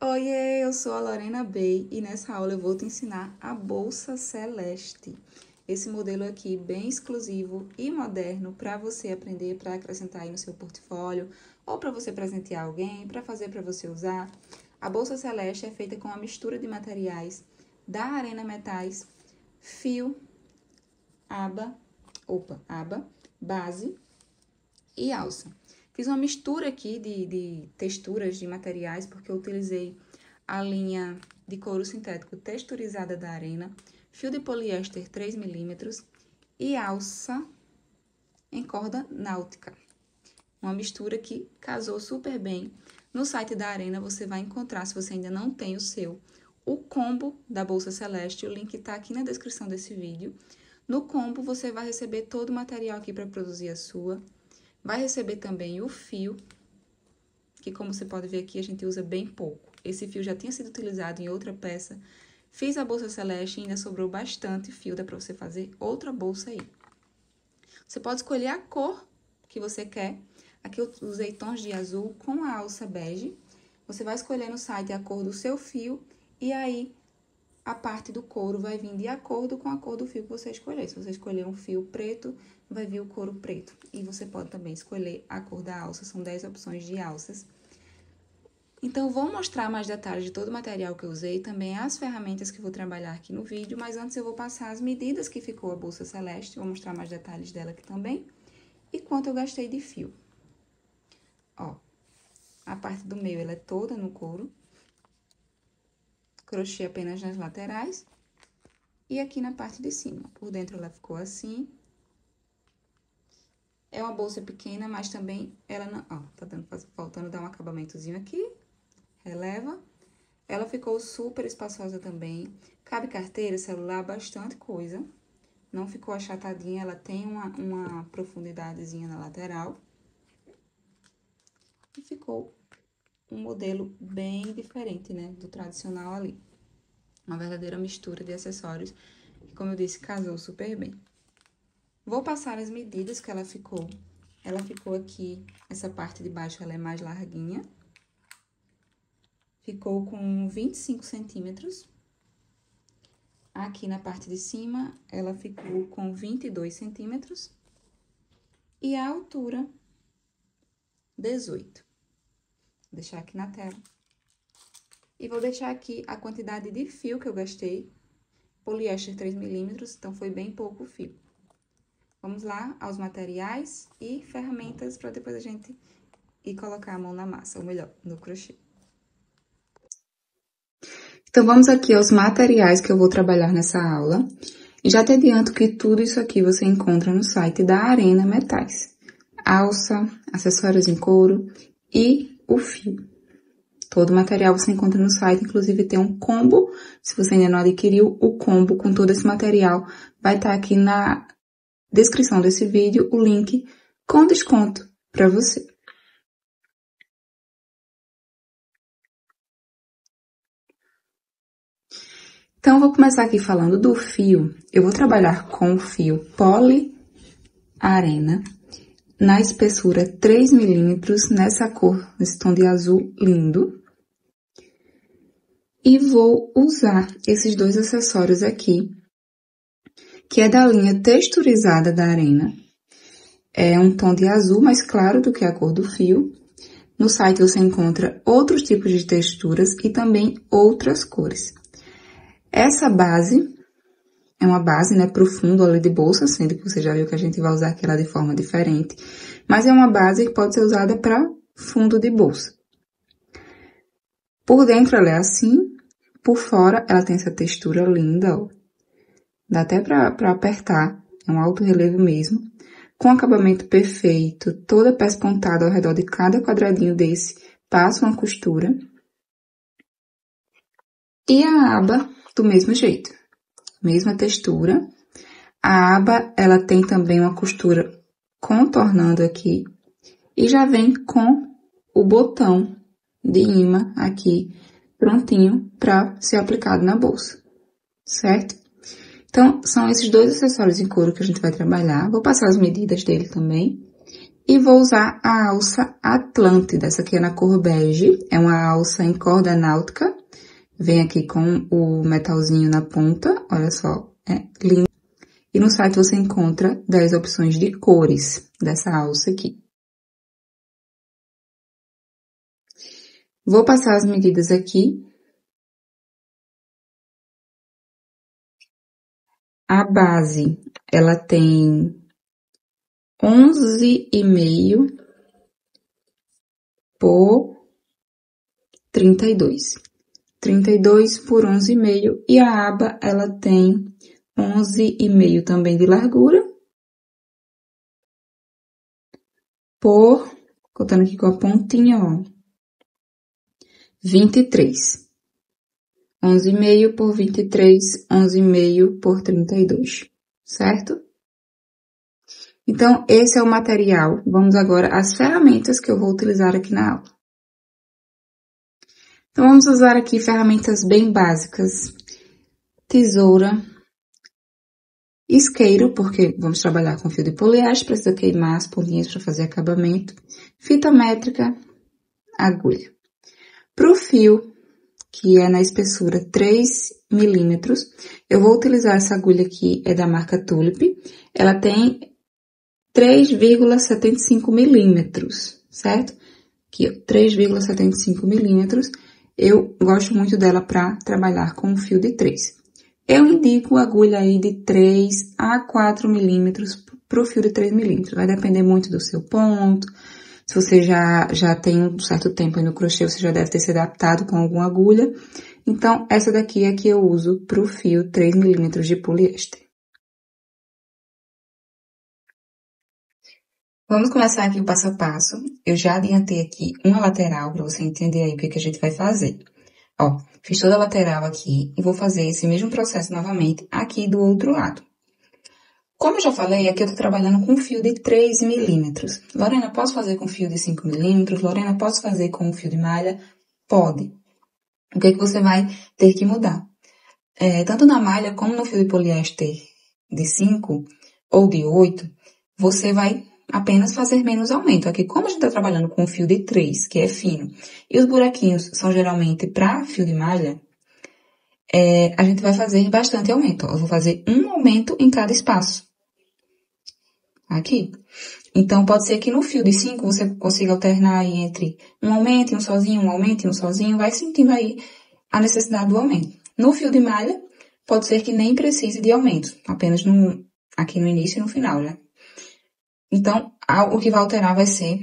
Oiê, eu sou a Lorena Bey e nessa aula eu vou te ensinar a Bolsa Celeste. Esse modelo aqui bem exclusivo e moderno para você aprender, para acrescentar aí no seu portfólio ou para você presentear alguém, para fazer para você usar. A Bolsa Celeste é feita com a mistura de materiais da Arena Metais, fio, aba, base e alça. Fiz uma mistura aqui de texturas de materiais, porque eu utilizei a linha de couro sintético texturizada da Arena, fio de poliéster 3 milímetros e alça em corda náutica. Uma mistura que casou super bem. No site da Arena você vai encontrar, se você ainda não tem o seu, o combo da Bolsa Celeste. O link tá aqui na descrição desse vídeo. No combo você vai receber todo o material aqui para produzir a sua. Vai receber também o fio, que como você pode ver aqui, a gente usa bem pouco. Esse fio já tinha sido utilizado em outra peça. Fiz a bolsa celeste e ainda sobrou bastante fio, dá pra você fazer outra bolsa aí. Você pode escolher a cor que você quer. Aqui eu usei tons de azul com a alça bege. Você vai escolher no site a cor do seu fio e aí a parte do couro vai vir de acordo com a cor do fio que você escolher. Se você escolher um fio preto, vai vir o couro preto. E você pode também escolher a cor da alça, são 10 opções de alças. Então, vou mostrar mais detalhes de todo o material que eu usei, também as ferramentas que vou trabalhar aqui no vídeo, mas antes eu vou passar as medidas que ficou a bolsa celeste, vou mostrar mais detalhes dela aqui também, e quanto eu gastei de fio. Ó, a parte do meio, ela é toda no couro. Crochê apenas nas laterais e aqui na parte de cima. Por dentro ela ficou assim. É uma bolsa pequena, mas também ela não... Ó, tá faltando dar um acabamentozinho aqui. Releva. Ela ficou super espaçosa também. Cabe carteira, celular, bastante coisa. Não ficou achatadinha, ela tem uma profundidadezinha na lateral. E ficou um modelo bem diferente, né, do tradicional ali. Uma verdadeira mistura de acessórios, que, como eu disse, casou super bem. Vou passar as medidas que ela ficou. Ela ficou aqui, essa parte de baixo, ela é mais larguinha. Ficou com 25 centímetros. Aqui na parte de cima, ela ficou com 22 centímetros. E a altura, 18. Vou deixar aqui na tela. E vou deixar aqui a quantidade de fio que eu gastei. Poliéster 3 milímetros, então foi bem pouco fio. Vamos lá aos materiais e ferramentas para depois a gente ir colocar a mão na massa, ou melhor, no crochê. Então, vamos aqui aos materiais que eu vou trabalhar nessa aula. E já te adianto que tudo isso aqui você encontra no site da Arena Metais. Alça, acessórios em couro e o fio. Todo o material você encontra no site, inclusive tem um combo. Se você ainda não adquiriu, o combo com todo esse material vai estar aqui na descrição desse vídeo, o link com desconto para você. Então, eu vou começar aqui falando do fio. Eu vou trabalhar com o fio Poli Arena, na espessura 3 milímetros, nessa cor, nesse tom de azul lindo. E vou usar esses dois acessórios aqui, que é da linha texturizada da Arena. É um tom de azul mais claro do que a cor do fio. No site você encontra outros tipos de texturas e também outras cores. Essa base é uma base, né, pro fundo ali de bolsa, sendo que você já viu que a gente vai usar aquela de forma diferente. Mas é uma base que pode ser usada para fundo de bolsa. Por dentro ela é assim, por fora ela tem essa textura linda, ó. Dá até pra apertar, é um alto relevo mesmo. Com acabamento perfeito, toda peça pontada ao redor de cada quadradinho desse, passa uma costura. E a aba, do mesmo jeito, mesma textura. A aba, ela tem também uma costura contornando aqui. E já vem com o botão de imã aqui, prontinho para ser aplicado na bolsa, certo? Então, são esses dois acessórios em couro que a gente vai trabalhar. Vou passar as medidas dele também. E vou usar a alça Atlântida, essa aqui é na cor bege, é uma alça em corda náutica. Vem aqui com o metalzinho na ponta, olha só, é lindo. E no site você encontra 10 opções de cores dessa alça aqui. Vou passar as medidas aqui. A base, ela tem 11,5 por 32. 32 por 11,5 e a aba, ela tem 11,5 também de largura por, contando aqui com a pontinha, ó, 23. 11,5 por 23, 11,5 por 32, certo? Então, esse é o material. Vamos agora às ferramentas que eu vou utilizar aqui na aula. Então, vamos usar aqui ferramentas bem básicas. Tesoura, isqueiro, porque vamos trabalhar com fio de poliéster, precisa queimar as pontinhas para fazer acabamento. Fita métrica, agulha. Pro fio, que é na espessura 3 milímetros, eu vou utilizar essa agulha aqui, é da marca Tulip. Ela tem 3,75 milímetros, certo? Aqui, ó, 3,75 milímetros. Eu gosto muito dela para trabalhar com fio de 3. Eu indico agulha aí de 3 a 4 milímetros pro fio de 3 milímetros. Vai depender muito do seu ponto. Se você já tem um certo tempo aí no crochê, você já deve ter se adaptado com alguma agulha. Então, essa daqui é a que eu uso pro fio 3 milímetros de poliéster. Vamos começar aqui o passo a passo. Eu já adiantei aqui uma lateral para você entender aí o que a gente vai fazer. Ó, fiz toda a lateral aqui e vou fazer esse mesmo processo novamente aqui do outro lado. Como eu já falei, aqui eu tô trabalhando com fio de 3 milímetros. Lorena, posso fazer com fio de 5 milímetros? Lorena, posso fazer com fio de malha? Pode. O que é que você vai ter que mudar? Tanto na malha como no fio de poliéster de 5 ou de 8, você vai apenas fazer menos aumento. Aqui, como a gente está trabalhando com fio de 3, que é fino, e os buraquinhos são geralmente para fio de malha, a gente vai fazer bastante aumento. Eu vou fazer um aumento em cada espaço. Aqui. Então, pode ser que no fio de 5 você consiga alternar aí entre um aumento e um sozinho, um aumento e um sozinho, vai sentindo aí a necessidade do aumento. No fio de malha, pode ser que nem precise de aumento, apenas aqui no início e no final, né? Então, o que vai alterar vai ser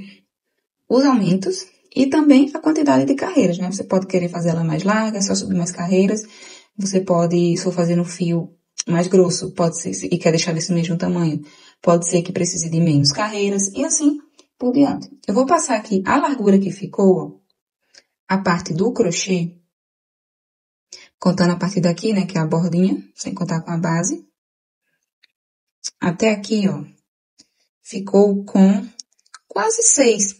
os aumentos e também a quantidade de carreiras, né? Você pode querer fazer ela mais larga, só subir mais carreiras. Você pode, se for fazer no fio mais grosso, pode ser, e quer deixar desse mesmo tamanho, pode ser que precise de menos carreiras e assim por diante. Eu vou passar aqui a largura que ficou, ó, a parte do crochê, contando a partir daqui, né, que é a bordinha, sem contar com a base. Até aqui, ó, ficou com quase 6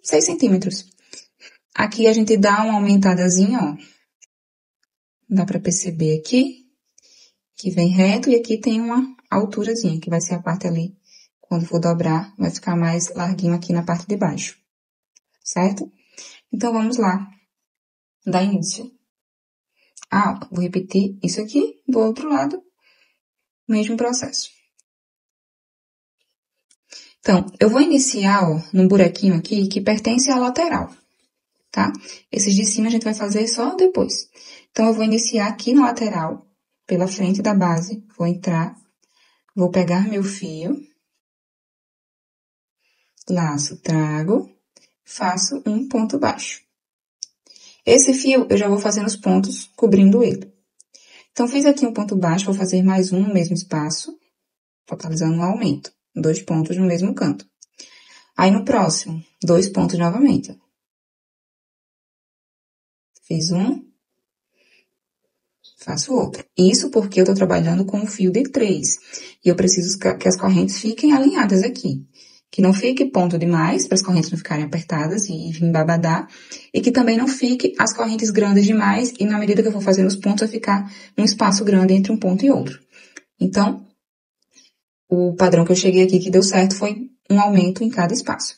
centímetros. Aqui a gente dá uma aumentadazinha, ó. Dá pra perceber aqui, que vem reto, e aqui tem uma alturazinha, que vai ser a parte ali, quando for dobrar, vai ficar mais larguinho aqui na parte de baixo, certo? Então, vamos lá, dar início. Vou repetir isso aqui, do outro lado, mesmo processo. Então, eu vou iniciar, ó, num buraquinho aqui, que pertence à lateral, tá? Esses de cima a gente vai fazer só depois. Então, eu vou iniciar aqui na lateral, pela frente da base, vou entrar, vou pegar meu fio, laço, trago, faço um ponto baixo. Esse fio, eu já vou fazendo os pontos, cobrindo ele. Então, fiz aqui um ponto baixo, vou fazer mais um no mesmo espaço, totalizando um aumento. 2 pontos no mesmo canto. Aí, no próximo, 2 pontos novamente. Fiz um, faço outro. Isso porque eu tô trabalhando com um fio de 3. E eu preciso que as correntes fiquem alinhadas aqui. Que não fique ponto demais, para as correntes não ficarem apertadas e vir babadar. E que também não fique as correntes grandes demais, e na medida que eu for fazendo os pontos, vai ficar um espaço grande entre um ponto e outro. Então, o padrão que eu cheguei aqui que deu certo foi um aumento em cada espaço.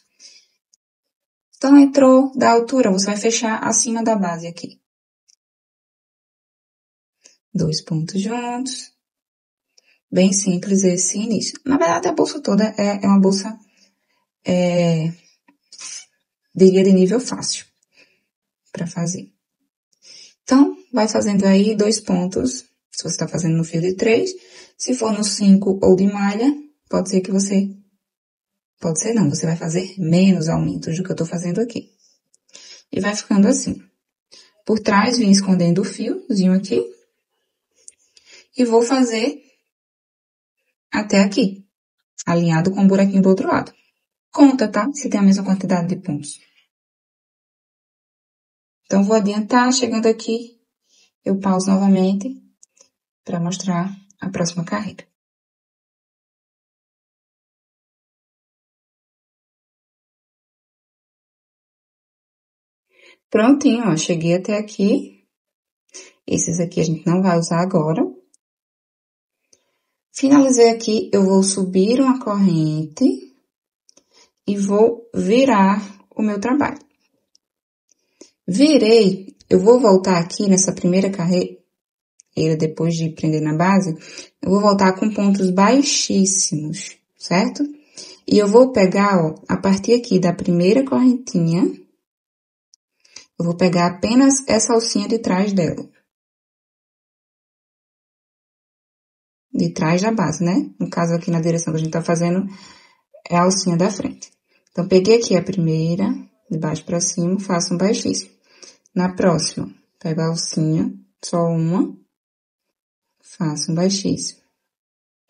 Então, entrou da altura, você vai fechar acima da base aqui. 2 pontos juntos. Bem simples esse início. Na verdade, a bolsa toda é uma bolsa, diria, de nível fácil para fazer. Então, vai fazendo aí 2 pontos, se você está fazendo no fio de 3. Se for no 5 ou de malha, pode ser que você... Pode ser não, você vai fazer menos aumentos do que eu tô fazendo aqui. E vai ficando assim. Por trás, vim escondendo o fiozinho aqui. E vou fazer até aqui, alinhado com o buraquinho do outro lado. Conta, tá? Se tem a mesma quantidade de pontos. Então, vou adiantar, chegando aqui, eu pauso novamente para mostrar a próxima carreira. Prontinho, ó, cheguei até aqui. Esses aqui a gente não vai usar agora. Finalizei aqui, eu vou subir uma corrente e vou virar o meu trabalho. Virei, eu vou voltar aqui nessa primeira carreira, depois de prender na base, eu vou voltar com pontos baixíssimos, certo? E eu vou pegar, ó, a partir aqui da primeira correntinha, eu vou pegar apenas essa alcinha de trás dela. De trás da base, né? No caso aqui na direção que a gente tá fazendo, é a alcinha da frente. Então, peguei aqui a primeira, de baixo pra cima, faço um baixíssimo. Na próxima, pego a alcinha, só uma, faço um baixíssimo.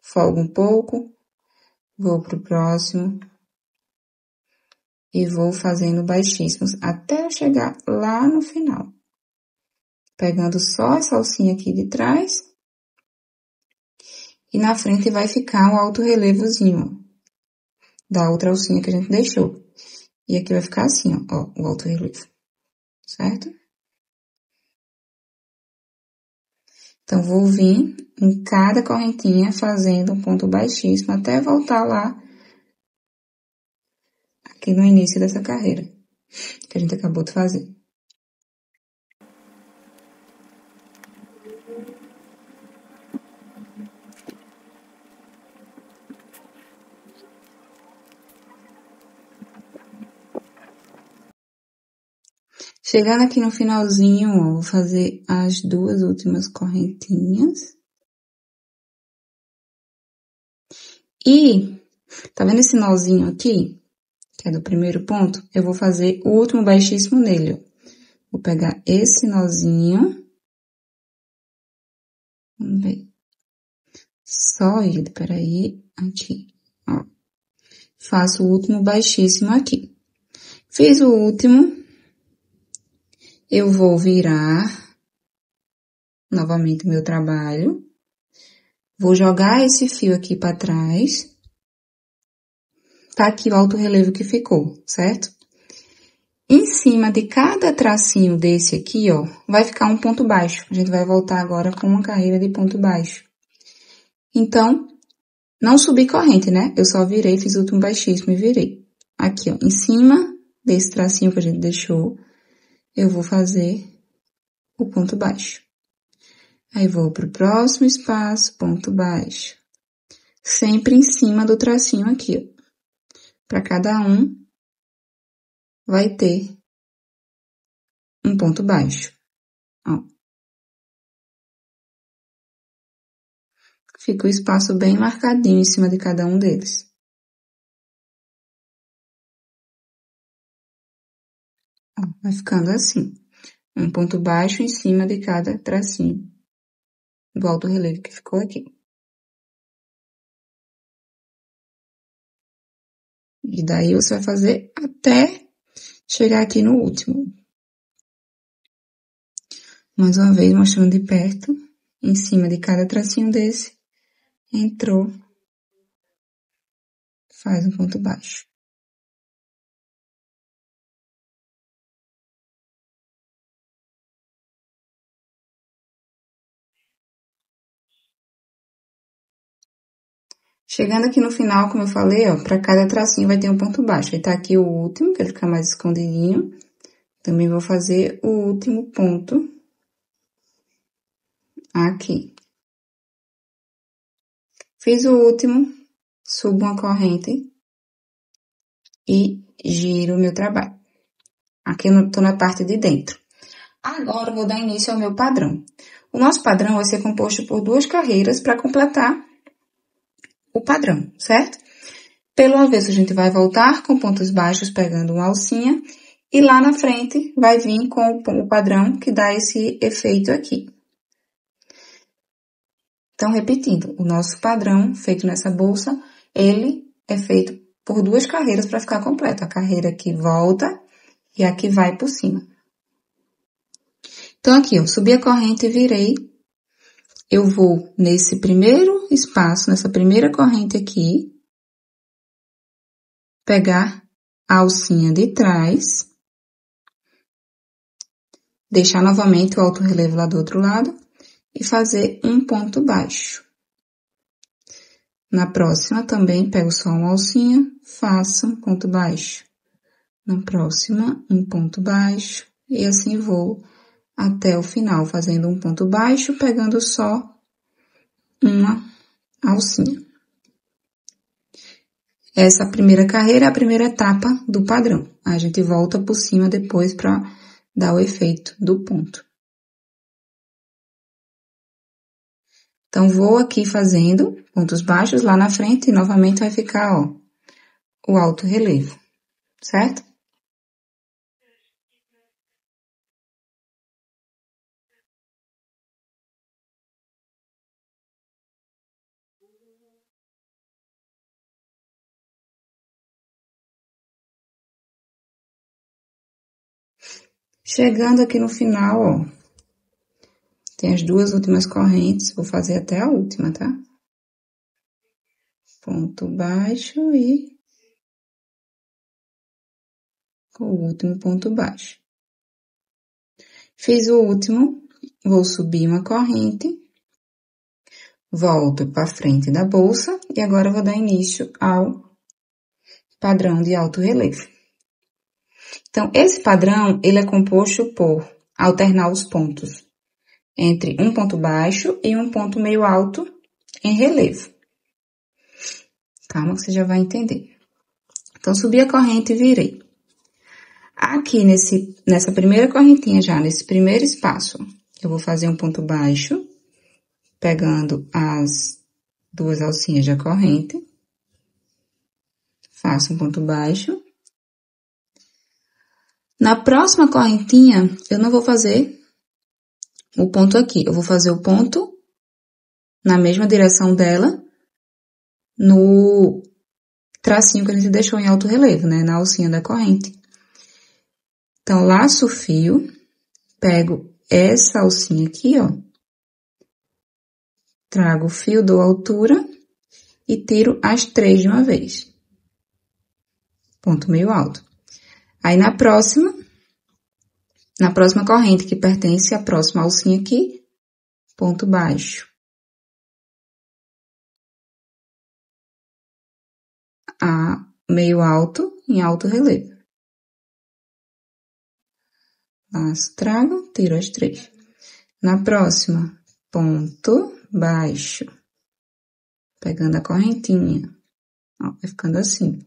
Folgo um pouco, vou pro próximo e vou fazendo baixíssimos até chegar lá no final. Pegando só essa alcinha aqui de trás e na frente vai ficar o alto relevozinho, ó, da outra alcinha que a gente deixou. E aqui vai ficar assim, ó, o alto relevo, certo? Então, vou vir em cada correntinha fazendo um ponto baixíssimo até voltar lá, aqui no início dessa carreira, que a gente acabou de fazer. Chegando aqui no finalzinho, ó, vou fazer as 2 últimas correntinhas. E, tá vendo esse nozinho aqui, que é do primeiro ponto? Eu vou fazer o último baixíssimo nele, ó. Vou pegar esse nozinho. Vamos ver. Só ele, peraí, aqui, ó. Faço o último baixíssimo aqui. Fiz o último. Eu vou virar novamente o meu trabalho. Vou jogar esse fio aqui para trás. Tá aqui o alto relevo que ficou, certo? Em cima de cada tracinho desse aqui, ó, vai ficar um ponto baixo. A gente vai voltar agora com uma carreira de ponto baixo. Então, não subi corrente, né? Eu só virei, fiz o último baixíssimo e virei. Aqui, ó, em cima desse tracinho que a gente deixou, eu vou fazer o ponto baixo. Aí, vou pro próximo espaço, ponto baixo. Sempre em cima do tracinho aqui, ó. Para cada um, vai ter um ponto baixo, ó. Fica o espaço bem marcadinho em cima de cada um deles. Ó, vai ficando assim. Um ponto baixo em cima de cada tracinho do alto relevo que ficou aqui. E daí você vai fazer até chegar aqui no último. Mais uma vez, mostrando de perto, em cima de cada tracinho desse, entrou, faz um ponto baixo. Chegando aqui no final, como eu falei, ó, para cada tracinho vai ter um ponto baixo. Aí tá aqui o último, que ele fica mais escondidinho. Também vou fazer o último ponto aqui. Fiz o último, subo uma corrente e giro o meu trabalho. Aqui eu tô na parte de dentro. Agora eu vou dar início ao meu padrão. O nosso padrão vai ser composto por 2 carreiras para completar o padrão, certo? Pelo avesso a gente vai voltar com pontos baixos pegando uma alcinha e lá na frente vai vir com o padrão que dá esse efeito aqui. Então, repetindo, o nosso padrão feito nessa bolsa, ele é feito por 2 carreiras para ficar completo. A carreira que volta e a que vai por cima. Então, aqui, ó, subi a corrente e virei. Eu vou nesse primeiro espaço, nessa primeira corrente aqui, pegar a alcinha de trás, deixar novamente o alto relevo lá do outro lado e fazer um ponto baixo. Na próxima também pego só uma alcinha, faço um ponto baixo. Na próxima, um ponto baixo e assim vou até o final, fazendo um ponto baixo, pegando só uma alcinha. Essa primeira carreira é a primeira etapa do padrão. A gente volta por cima depois para dar o efeito do ponto. Então, vou aqui fazendo pontos baixos lá na frente e novamente vai ficar, ó, o alto relevo, certo? Chegando aqui no final, ó, tem as 2 últimas correntes, vou fazer até a última, tá? Ponto baixo e o último ponto baixo. Fiz o último, vou subir uma corrente, volto para frente da bolsa e agora vou dar início ao padrão de alto relevo. Então, esse padrão, ele é composto por alternar os pontos entre um ponto baixo e um ponto meio alto em relevo. Calma que você já vai entender. Então, subi a corrente e virei. Aqui nessa primeira correntinha já, nesse primeiro espaço, eu vou fazer um ponto baixo, pegando as 2 alcinhas da corrente. Faço um ponto baixo. Na próxima correntinha, eu não vou fazer o ponto aqui. Eu vou fazer o ponto na mesma direção dela, no tracinho que a gente deixou em alto relevo, né? Na alcinha da corrente. Então, laço o fio, pego essa alcinha aqui, ó. Trago o fio, dou altura e tiro as 3 de uma vez. Ponto meio alto. Aí, na próxima corrente que pertence à próxima alcinha aqui, ponto baixo. A meio alto em alto relevo. Laço, trago, tiro as 3. Na próxima, ponto baixo. Pegando a correntinha. Ó, vai ficando assim.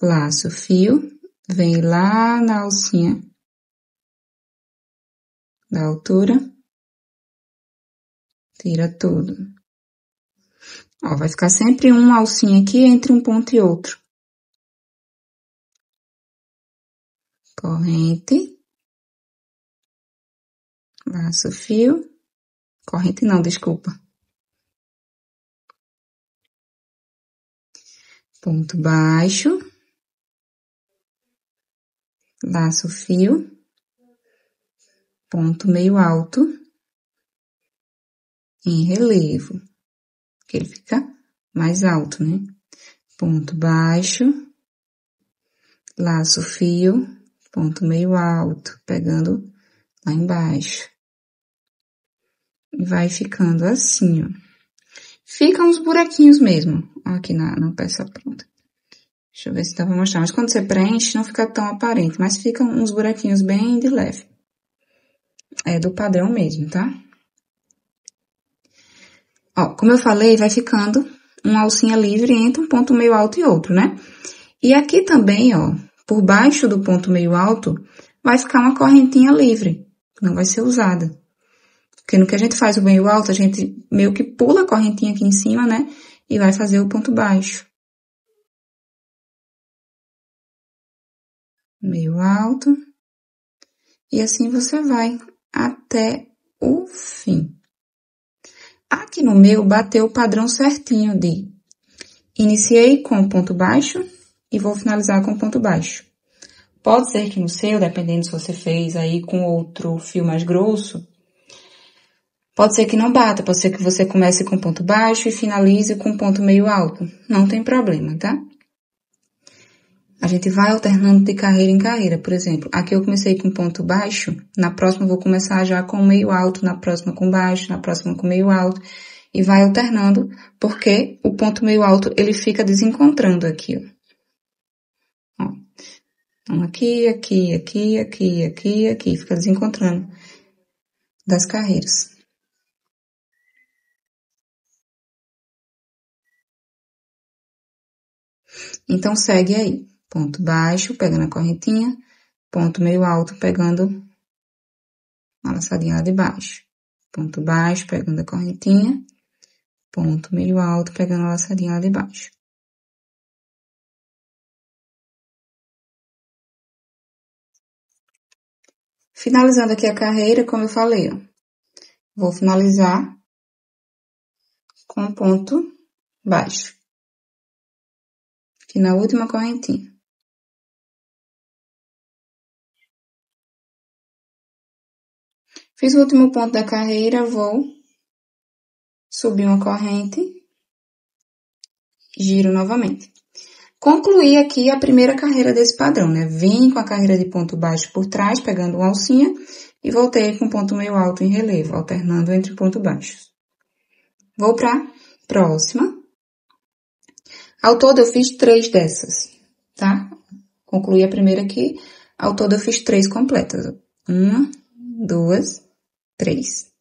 Laço o fio, vem lá na alcinha da altura, tira tudo. Ó, vai ficar sempre uma alcinha aqui entre um ponto e outro. Corrente, laço o fio, corrente não, desculpa. Ponto baixo, laço o fio, ponto meio alto, em relevo, que ele fica mais alto, né? Ponto baixo, laço o fio, ponto meio alto, pegando lá embaixo. E vai ficando assim, ó. Ficam uns buraquinhos mesmo, aqui na peça pronta. Deixa eu ver se dá pra mostrar. Mas quando você preenche, não fica tão aparente, mas ficam uns buraquinhos bem de leve. É do padrão mesmo, tá? Ó, como eu falei, vai ficando uma alcinha livre entre um ponto meio alto e outro, né? E aqui também, ó, por baixo do ponto meio alto, vai ficar uma correntinha livre, que não vai ser usada. Porque no que a gente faz o meio alto, a gente meio que pula a correntinha aqui em cima, né? E vai fazer o ponto baixo. Meio alto. E assim você vai até o fim. Aqui no meu, bateu o padrão certinho de iniciei com ponto baixo e vou finalizar com ponto baixo. Pode ser que no seu, dependendo se você fez aí com outro fio mais grosso, pode ser que não bata, pode ser que você comece com ponto baixo e finalize com ponto meio alto. Não tem problema, tá? A gente vai alternando de carreira em carreira. Por exemplo, aqui eu comecei com ponto baixo, na próxima eu vou começar já com meio alto, na próxima com baixo, na próxima com meio alto. E vai alternando, porque o ponto meio alto, ele fica desencontrando aqui, ó. Ó. Então, aqui, aqui, aqui, aqui, aqui, aqui, fica desencontrando das carreiras. Então, segue aí. Ponto baixo, pegando a correntinha. Ponto meio alto, pegando a laçadinha lá de baixo. Ponto baixo, pegando a correntinha. Ponto meio alto, pegando a laçadinha lá de baixo. Finalizando aqui a carreira, como eu falei, ó. Vou finalizar com ponto baixo. Aqui na última correntinha. Fiz o último ponto da carreira, vou subir uma corrente, giro novamente. Concluí aqui a primeira carreira desse padrão, né? Vim com a carreira de ponto baixo por trás, pegando uma alcinha, e voltei com ponto meio alto em relevo, alternando entre pontos baixos. Vou pra próxima. Ao todo eu fiz 3 dessas, tá? Concluí a primeira aqui. Ao todo eu fiz 3 completas. 1, 2, 3.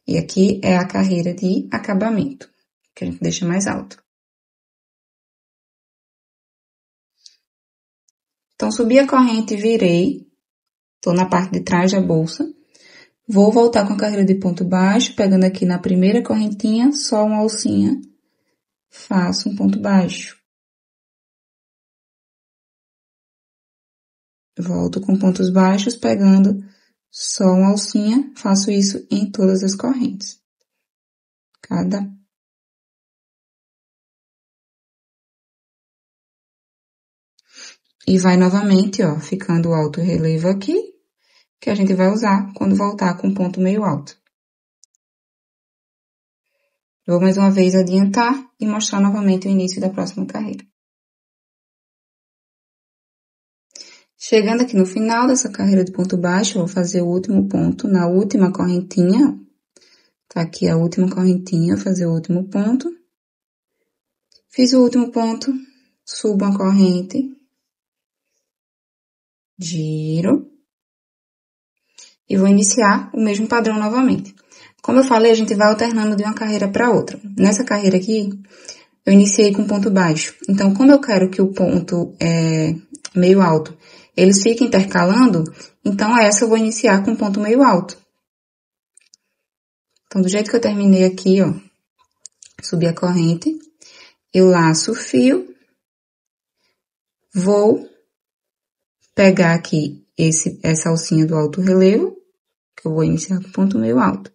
E aqui é a carreira de acabamento, que a gente deixa mais alto. Então, subi a corrente e virei. Tô na parte de trás da bolsa. Vou voltar com a carreira de ponto baixo, pegando aqui na primeira correntinha, só uma alcinha. Faço um ponto baixo. Volto com pontos baixos, pegando só uma alcinha. Faço isso em todas as correntes. E vai novamente, ó, ficando o alto relevo aqui, que a gente vai usar quando voltar com ponto meio alto. Vou mais uma vez adiantar e mostrar novamente o início da próxima carreira. Chegando aqui no final dessa carreira de ponto baixo, eu vou fazer o último ponto na última correntinha. Tá aqui a última correntinha, fazer o último ponto. Fiz o último ponto, subo uma corrente, giro. E vou iniciar o mesmo padrão novamente. Como eu falei, a gente vai alternando de uma carreira para outra. Nessa carreira aqui, eu iniciei com ponto baixo. Então, como eu quero que o ponto meio alto, eles fiquem intercalando, então essa eu vou iniciar com ponto meio alto. Então, do jeito que eu terminei aqui, ó, subi a corrente, eu laço o fio, vou pegar aqui essa alcinha do alto relevo, que eu vou iniciar com ponto meio alto.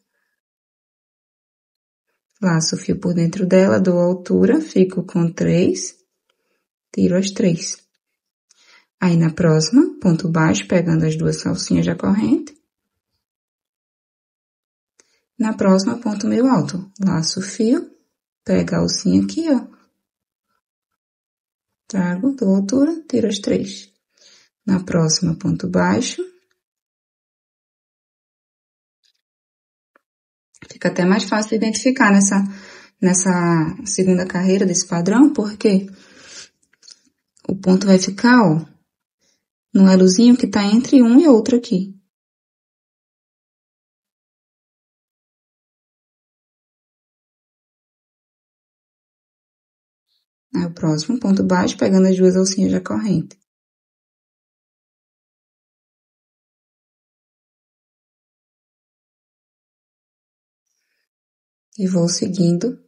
Laço o fio por dentro dela, dou a altura, fico com 3, tiro as 3. Aí, na próxima, ponto baixo, pegando as duas alcinhas da corrente. Na próxima, ponto meio alto. Laço o fio, pego a alcinha aqui, ó. Trago, dou a altura, tiro as 3. Na próxima, ponto baixo. Fica até mais fácil de identificar nessa segunda carreira desse padrão, porque o ponto vai ficar, ó, no elozinho que tá entre um e outro aqui. Aí o próximo ponto baixo, pegando as duas alcinhas da corrente. E vou seguindo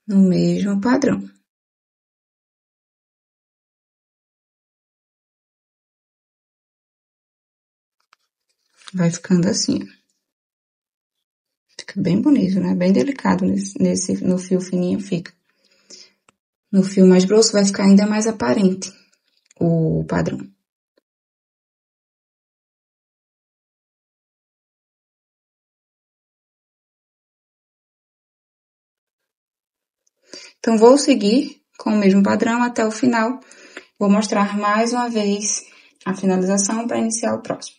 no mesmo padrão. Vai ficando assim, ó. Fica bem bonito, né? Bem delicado no fio fininho fica. No fio mais grosso vai ficar ainda mais aparente o padrão. Então, vou seguir com o mesmo padrão até o final. Vou mostrar mais uma vez a finalização para iniciar o próximo.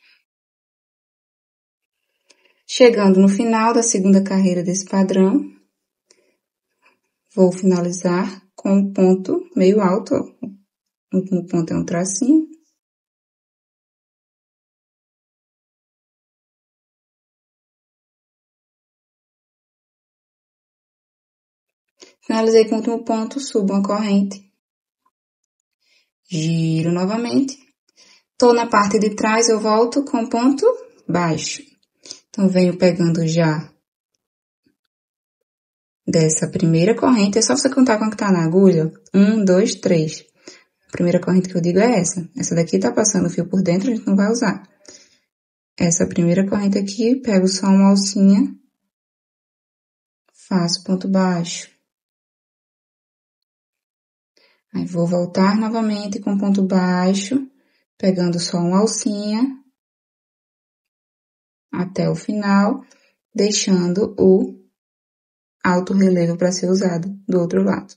Chegando no final da segunda carreira desse padrão, vou finalizar com um ponto meio alto, ó. O último ponto é um tracinho. Finalizei com o último ponto, subo uma corrente. Giro novamente. Tô na parte de trás, eu volto com ponto baixo. Então, venho pegando já dessa primeira corrente. É só você contar quanto tá na agulha. 1, 2, 3. A primeira corrente que eu digo é essa. Essa daqui tá passando o fio por dentro, a gente não vai usar. Essa primeira corrente aqui, pego só uma alcinha. Faço ponto baixo. Aí, vou voltar novamente com ponto baixo, pegando só uma alcinha até o final, deixando o alto relevo para ser usado do outro lado.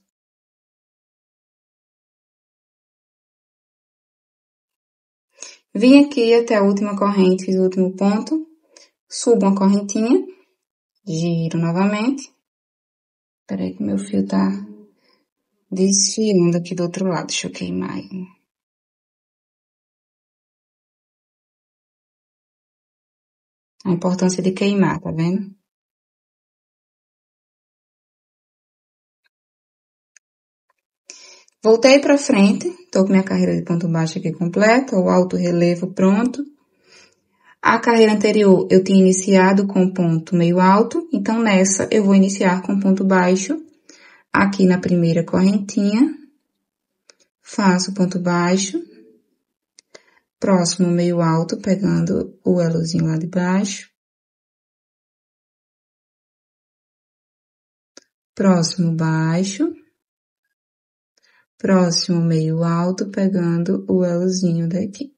Vim aqui até a última corrente, fiz o último ponto, subo uma correntinha, giro novamente. Peraí que meu fio tá desfiando aqui do outro lado, deixa eu queimar aí. A importância de queimar, tá vendo? Voltei pra frente, tô com minha carreira de ponto baixo aqui completa, o alto relevo pronto. A carreira anterior eu tinha iniciado com ponto meio alto, então nessa eu vou iniciar com ponto baixo, aqui na primeira correntinha, faço ponto baixo, próximo meio alto, pegando o elozinho lá de baixo, próximo baixo, próximo meio alto, pegando o elozinho daqui.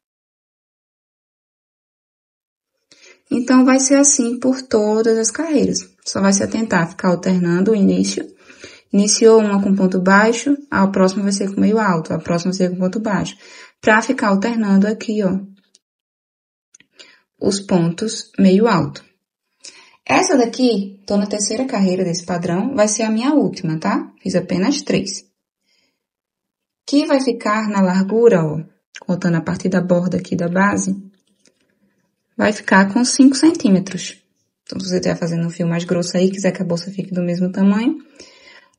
Então, vai ser assim por todas as carreiras. Só vai se atentar a ficar alternando o início. Iniciou uma com ponto baixo, a próxima vai ser com meio alto, a próxima vai ser com ponto baixo. Pra ficar alternando aqui, ó, os pontos meio alto. Essa daqui, tô na terceira carreira desse padrão, vai ser a minha última, tá? Fiz apenas 3. Que vai ficar na largura, ó, contando a partir da borda aqui da base, vai ficar com 5 centímetros. Então, se você estiver fazendo um fio mais grosso aí, quiser que a bolsa fique do mesmo tamanho,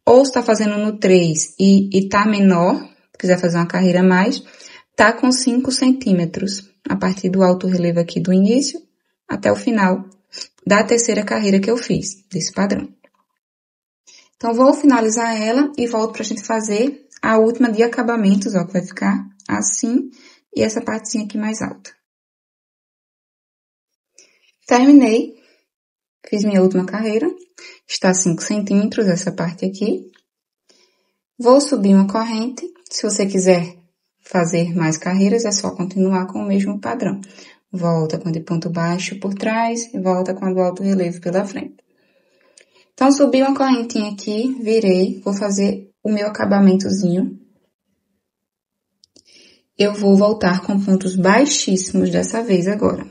ou se tá fazendo no 3 e tá menor, quiser fazer uma carreira a mais, tá com 5 centímetros, a partir do alto relevo aqui do início até o final da terceira carreira que eu fiz, desse padrão. Então, vou finalizar ela e volto pra gente fazer a última de acabamentos, ó, que vai ficar assim, e essa partezinha aqui mais alta. Terminei, fiz minha última carreira, está 5 centímetros essa parte aqui. Vou subir uma corrente, se você quiser fazer mais carreiras, é só continuar com o mesmo padrão. Volta com a de ponto baixo por trás e volta com a do alto relevo pela frente. Então, subi uma correntinha aqui, virei, vou fazer o meu acabamentozinho. Eu vou voltar com pontos baixíssimos dessa vez agora,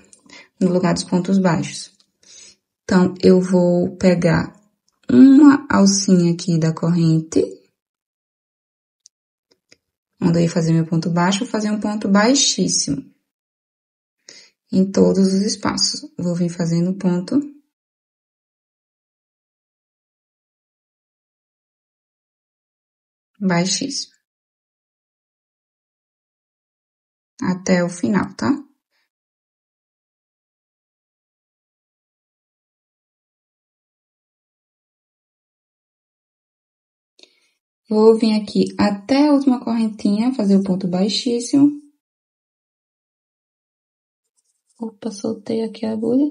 no lugar dos pontos baixos. Então, eu vou pegar uma alcinha aqui da corrente, onde eu ia fazer meu ponto baixo, vou fazer um ponto baixíssimo em todos os espaços. Vou vir fazendo ponto baixíssimo até o final, tá? Vou vir aqui até a última correntinha, fazer o ponto baixíssimo. Opa, soltei aqui a agulha.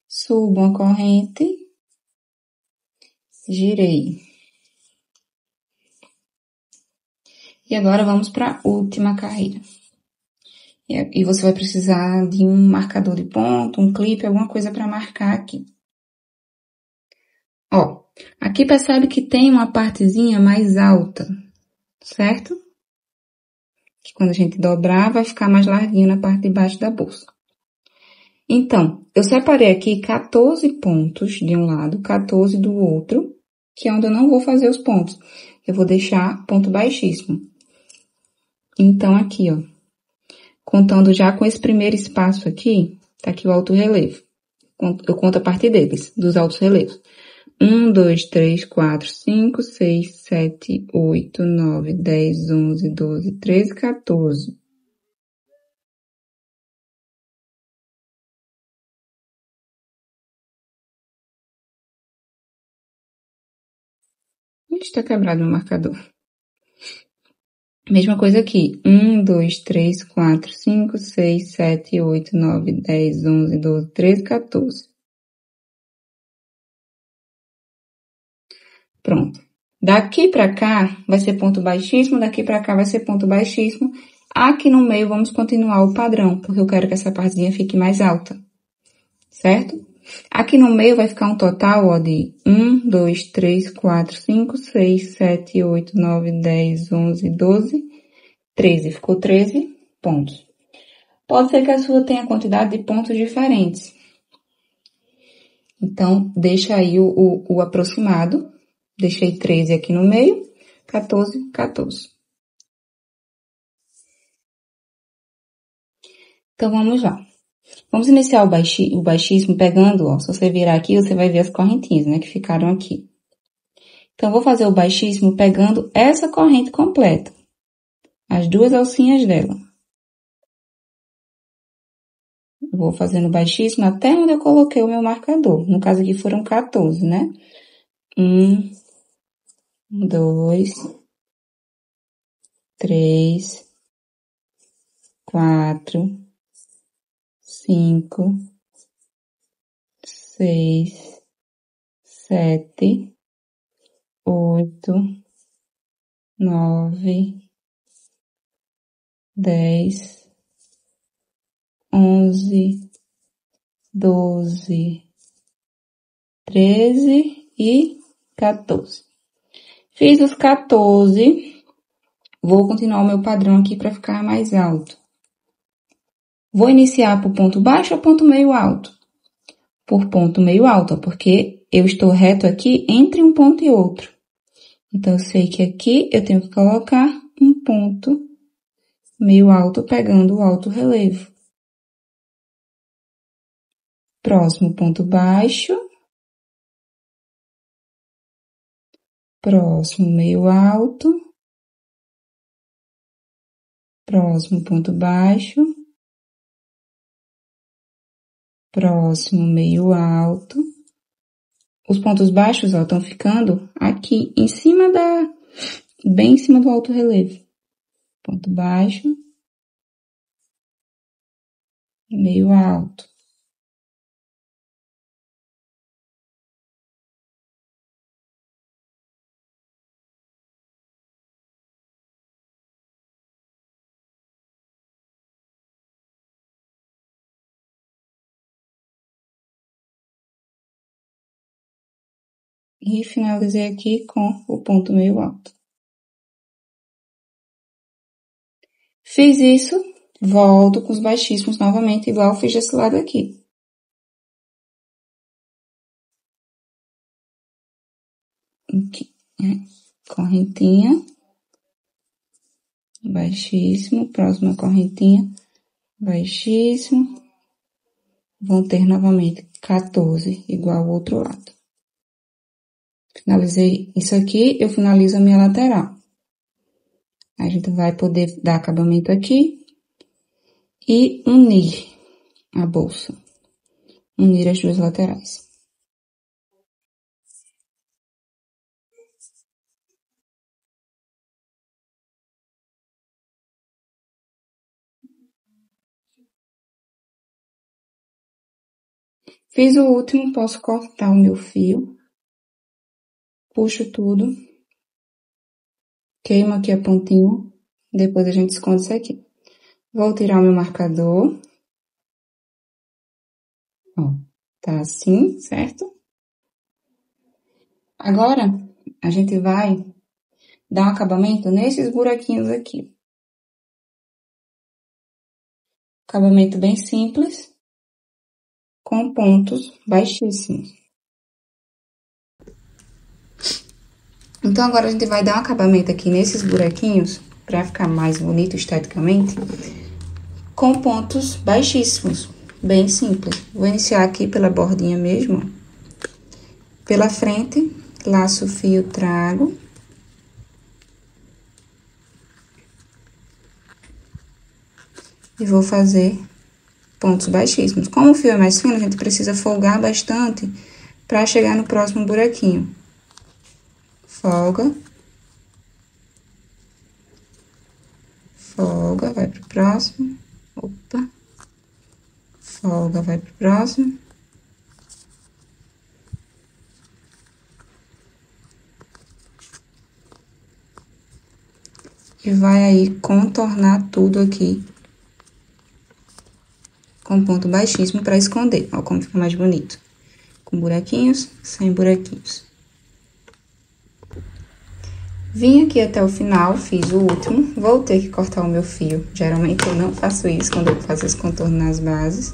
Subo uma corrente, girei. E agora vamos para a última carreira. E você vai precisar de um marcador de ponto, um clipe, alguma coisa para marcar aqui. Ó, aqui percebe que tem uma partezinha mais alta, certo? Que quando a gente dobrar, vai ficar mais larguinho na parte de baixo da bolsa. Então, eu separei aqui 14 pontos de um lado, 14 do outro, que é onde eu não vou fazer os pontos. Eu vou deixar ponto baixíssimo. Então, aqui, ó, contando já com esse primeiro espaço aqui, tá aqui o alto relevo. Eu conto a partir deles, dos altos relevos. 1, 2, 3, 4, 5, 6, 7, 8, 9, 10, 11, 12, 13, 14. Ixi, tá quebrado meu marcador. Mesma coisa aqui. 1, 2, 3, 4, 5, 6, 7, 8, 9, 10, 11, 12, 13, 14. Pronto. Daqui pra cá vai ser ponto baixíssimo, daqui pra cá vai ser ponto baixíssimo. Aqui no meio vamos continuar o padrão, porque eu quero que essa partezinha fique mais alta. Certo? Aqui no meio vai ficar um total, ó, de 1, 2, 3, 4, 5, 6, 7, 8, 9, 10, 11, 12, 13. Ficou 13 pontos. Pode ser que a sua tenha quantidade de pontos diferentes. Então, deixa aí o aproximado. Deixei 13 aqui no meio, 14, 14. Então, vamos lá. Vamos iniciar o baixíssimo pegando, ó, se você virar aqui, você vai ver as correntinhas, né, que ficaram aqui. Então, vou fazer o baixíssimo pegando essa corrente completa. As duas alcinhas dela. Vou fazendo baixíssimo até onde eu coloquei o meu marcador. No caso aqui foram 14, né? 1, 2, 3, 4, 5, 6, 7, 8, 9, 10, 11, 12, 13 e 14. Fiz os 14, vou continuar o meu padrão aqui para ficar mais alto. Vou iniciar por ponto baixo ou ponto meio alto? Por ponto meio alto, porque eu estou reto aqui entre um ponto e outro. Então, eu sei que aqui eu tenho que colocar um ponto meio alto pegando o alto relevo. Próximo ponto baixo. Próximo meio alto. Próximo ponto baixo. Próximo meio alto. Os pontos baixos, ó, estão ficando aqui em cima bem em cima do alto relevo. Ponto baixo. Meio alto. E finalizei aqui com o ponto meio alto. Fiz isso, volto com os baixíssimos novamente, igual eu fiz desse lado aqui. Aqui, né? Correntinha, baixíssimo, próxima correntinha, baixíssimo. Vão ter novamente 14, igual ao outro lado. Finalizei isso aqui, eu finalizo a minha lateral. A gente vai poder dar acabamento aqui e unir a bolsa. Unir as duas laterais. Fiz o último, posso cortar o meu fio. Puxo tudo. Queimo aqui a pontinha. Depois a gente esconde isso aqui. Vou tirar o meu marcador. Ó, tá assim, certo? Agora, a gente vai dar um acabamento nesses buraquinhos aqui. Acabamento bem simples, com pontos baixíssimos. Então, agora a gente vai dar um acabamento aqui nesses buraquinhos, pra ficar mais bonito esteticamente, com pontos baixíssimos, bem simples. Vou iniciar aqui pela bordinha mesmo. Pela frente, laço o fio, trago. E vou fazer pontos baixíssimos. Como o fio é mais fino, a gente precisa folgar bastante pra chegar no próximo buraquinho. Folga. Folga, vai pro próximo. Opa. Folga, vai pro próximo. E vai aí contornar tudo aqui com ponto baixíssimo pra esconder. Ó, como fica mais bonito. Com buraquinhos, sem buraquinhos. Vim aqui até o final, fiz o último. Vou ter que cortar o meu fio. Geralmente eu não faço isso quando eu faço esse contorno nas bases.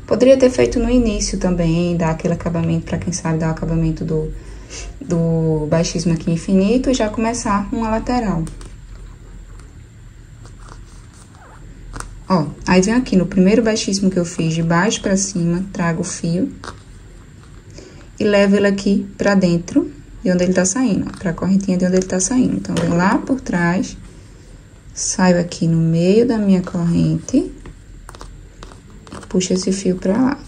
Poderia ter feito no início também, dar aquele acabamento, pra quem sabe, dar o acabamento do baixíssimo aqui infinito e já começar uma lateral. Ó, aí venho aqui no primeiro baixíssimo que eu fiz, de baixo pra cima, trago o fio e levo ele aqui pra dentro de onde ele tá saindo, ó, pra correntinha de onde ele tá saindo. Então, venho lá por trás, saio aqui no meio da minha corrente, puxo esse fio pra lá.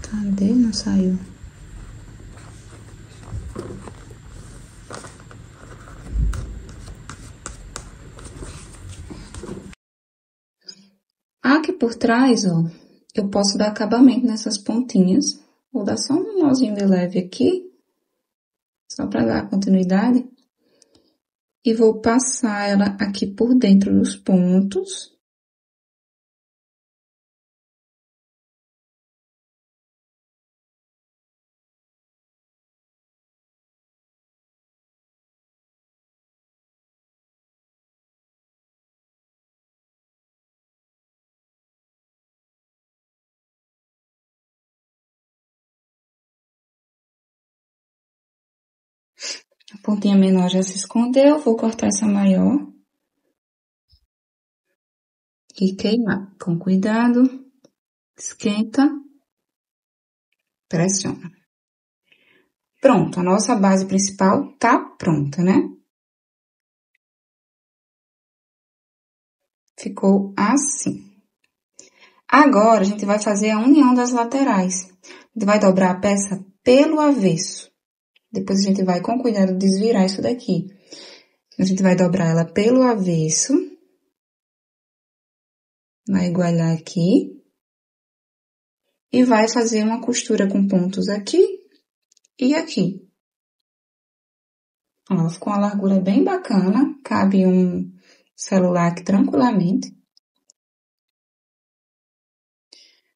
Cadê? Não saiu. Aqui por trás, ó, eu posso dar acabamento nessas pontinhas. Vou dar só um nozinho de leve aqui, só pra dar continuidade. E vou passar ela aqui por dentro dos pontos. A pontinha menor já se escondeu, vou cortar essa maior. E queimar. Com cuidado. Esquenta. Pressiona. Pronto, a nossa base principal tá pronta, né? Ficou assim. Agora, a gente vai fazer a união das laterais. A gente vai dobrar a peça pelo avesso. Depois a gente vai, com cuidado, desvirar isso daqui. A gente vai dobrar ela pelo avesso. Vai igualar aqui. E vai fazer uma costura com pontos aqui e aqui. Ó, ficou uma largura bem bacana. Cabe um celular aqui tranquilamente.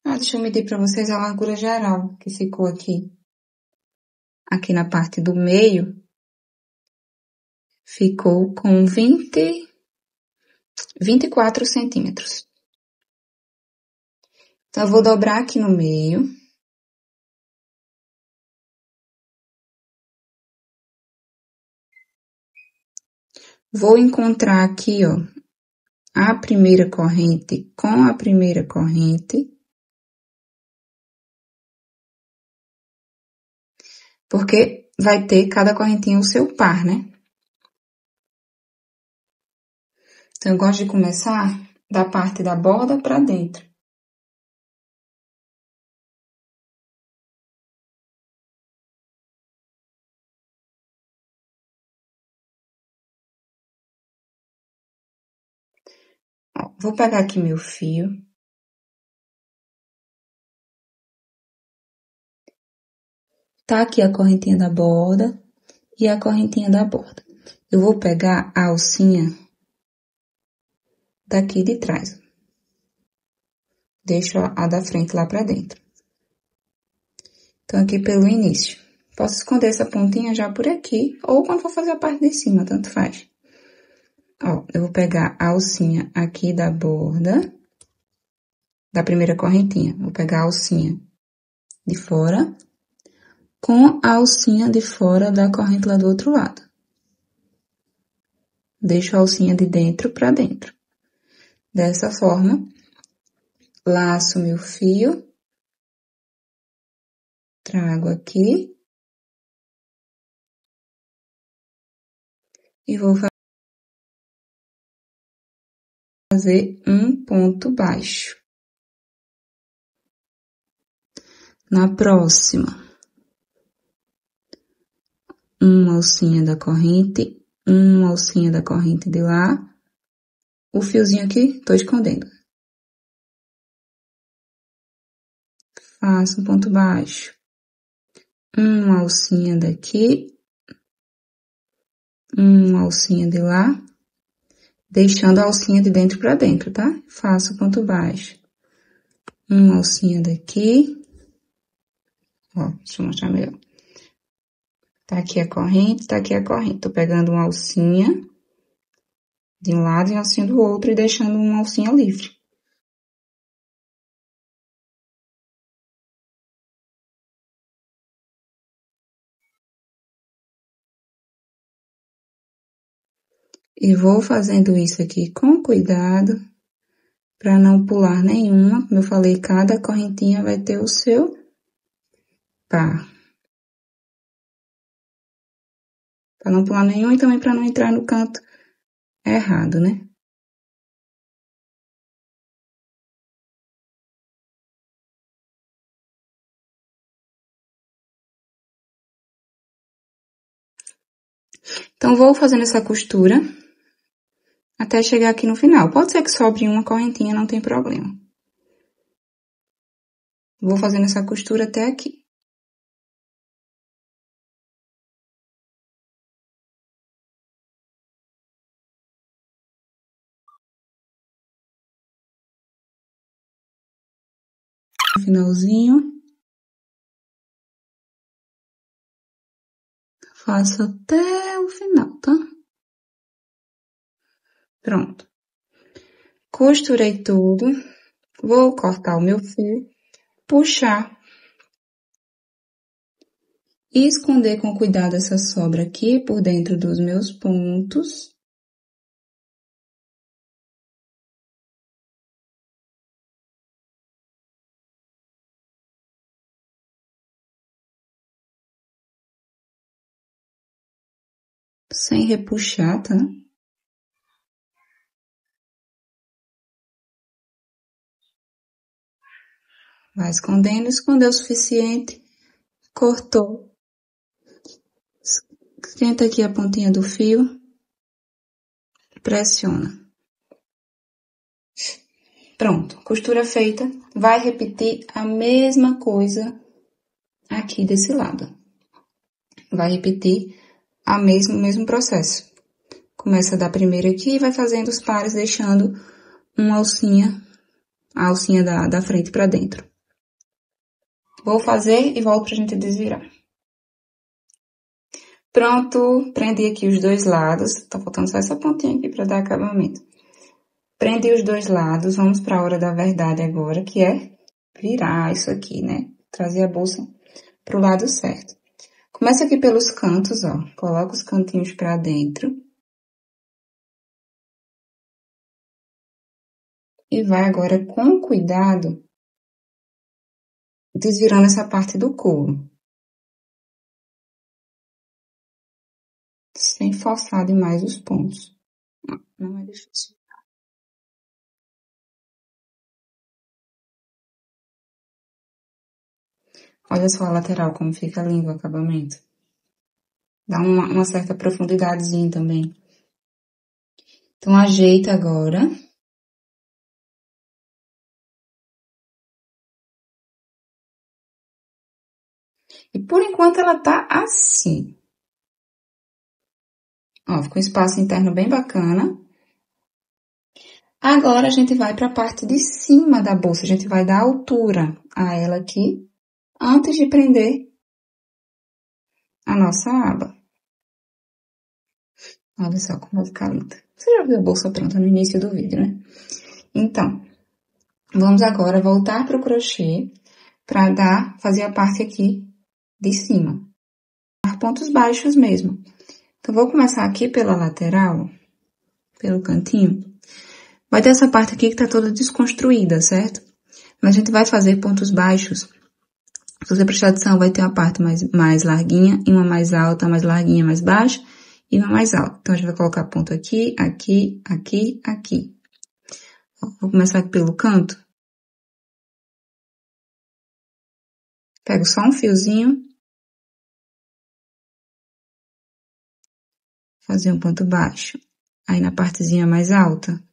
Ah, deixa eu medir pra vocês a largura geral que ficou aqui. aqui na parte do meio, ficou com 24 centímetros. Então, eu vou dobrar aqui no meio. Vou encontrar aqui, ó, a primeira corrente com a primeira corrente. Porque vai ter cada correntinha o seu par, né? Então, eu gosto de começar da parte da borda pra dentro. Ó, vou pegar aqui meu fio. Tá aqui a correntinha da borda e a correntinha da borda. Eu vou pegar a alcinha daqui de trás. Deixo a da frente lá pra dentro. Então, aqui pelo início. Posso esconder essa pontinha já por aqui, ou quando for fazer a parte de cima, tanto faz. Ó, eu vou pegar a alcinha aqui da borda, da primeira correntinha. Vou pegar a alcinha de fora, com a alcinha de fora da corrente lá do outro lado. Deixo a alcinha de dentro pra dentro. Dessa forma, laço meu fio, trago aqui e vou fazer um ponto baixo. Na próxima, uma alcinha da corrente, uma alcinha da corrente de lá, o fiozinho aqui, tô escondendo. Faço um ponto baixo, uma alcinha daqui, uma alcinha de lá, deixando a alcinha de dentro pra dentro, tá? Faço ponto baixo, uma alcinha daqui, ó, deixa eu mostrar melhor. Tá aqui a corrente, tá aqui a corrente. Tô pegando uma alcinha de um lado e uma alcinha do outro e deixando uma alcinha livre. E vou fazendo isso aqui com cuidado, pra não pular nenhuma. Como eu falei, cada correntinha vai ter o seu par. Pra não pular nenhuma e também pra não entrar no canto errado, né? Então, vou fazendo essa costura até chegar aqui no final. Pode ser que sobre uma correntinha, não tem problema. Vou fazendo essa costura até aqui. Finalzinho. Faço até o final, tá? Pronto. Costurei tudo. Vou cortar o meu fio, puxar e esconder com cuidado essa sobra aqui por dentro dos meus pontos. Sem repuxar, tá? Vai escondendo, escondeu o suficiente, cortou. Esquenta aqui a pontinha do fio, pressiona. Pronto, costura feita. Vai repetir a mesma coisa aqui desse lado. Vai repetir o mesmo processo. Começa da primeira aqui e vai fazendo os pares, deixando uma alcinha, a alcinha da frente pra dentro. Vou fazer e volto pra gente desvirar. Pronto, prendi aqui os dois lados. Tá faltando só essa pontinha aqui pra dar acabamento. Prendi os dois lados, vamos para a hora da verdade agora, que é virar isso aqui, né? Trazer a bolsa pro lado certo. Começa aqui pelos cantos, ó. Coloca os cantinhos pra dentro. E vai agora com cuidado desvirando essa parte do couro. Sem forçar demais os pontos. Não é difícil. Olha só a lateral como fica lindo o acabamento. Dá uma certa profundidadezinha também. Então, ajeita agora. E por enquanto ela tá assim. Ó, ficou um espaço interno bem bacana. Agora a gente vai para a parte de cima da bolsa. A gente vai dar altura a ela aqui, antes de prender a nossa aba. Olha só como vai ficar linda. Você já viu a bolsa pronta no início do vídeo, né? Então, vamos agora voltar para o crochê para fazer a parte aqui de cima. Pontos baixos mesmo. Então, vou começar aqui pela lateral, pelo cantinho. Vai ter essa parte aqui que tá toda desconstruída, certo? Mas a gente vai fazer pontos baixos. Se você prestar atenção, vai ter uma parte mais larguinha e uma mais alta, mais larguinha, mais baixa e uma mais alta. Então, a gente vai colocar ponto aqui, aqui, aqui, aqui. Vou começar aqui pelo canto. Pego só um fiozinho. Fazer um ponto baixo. Aí, na partezinha mais alta,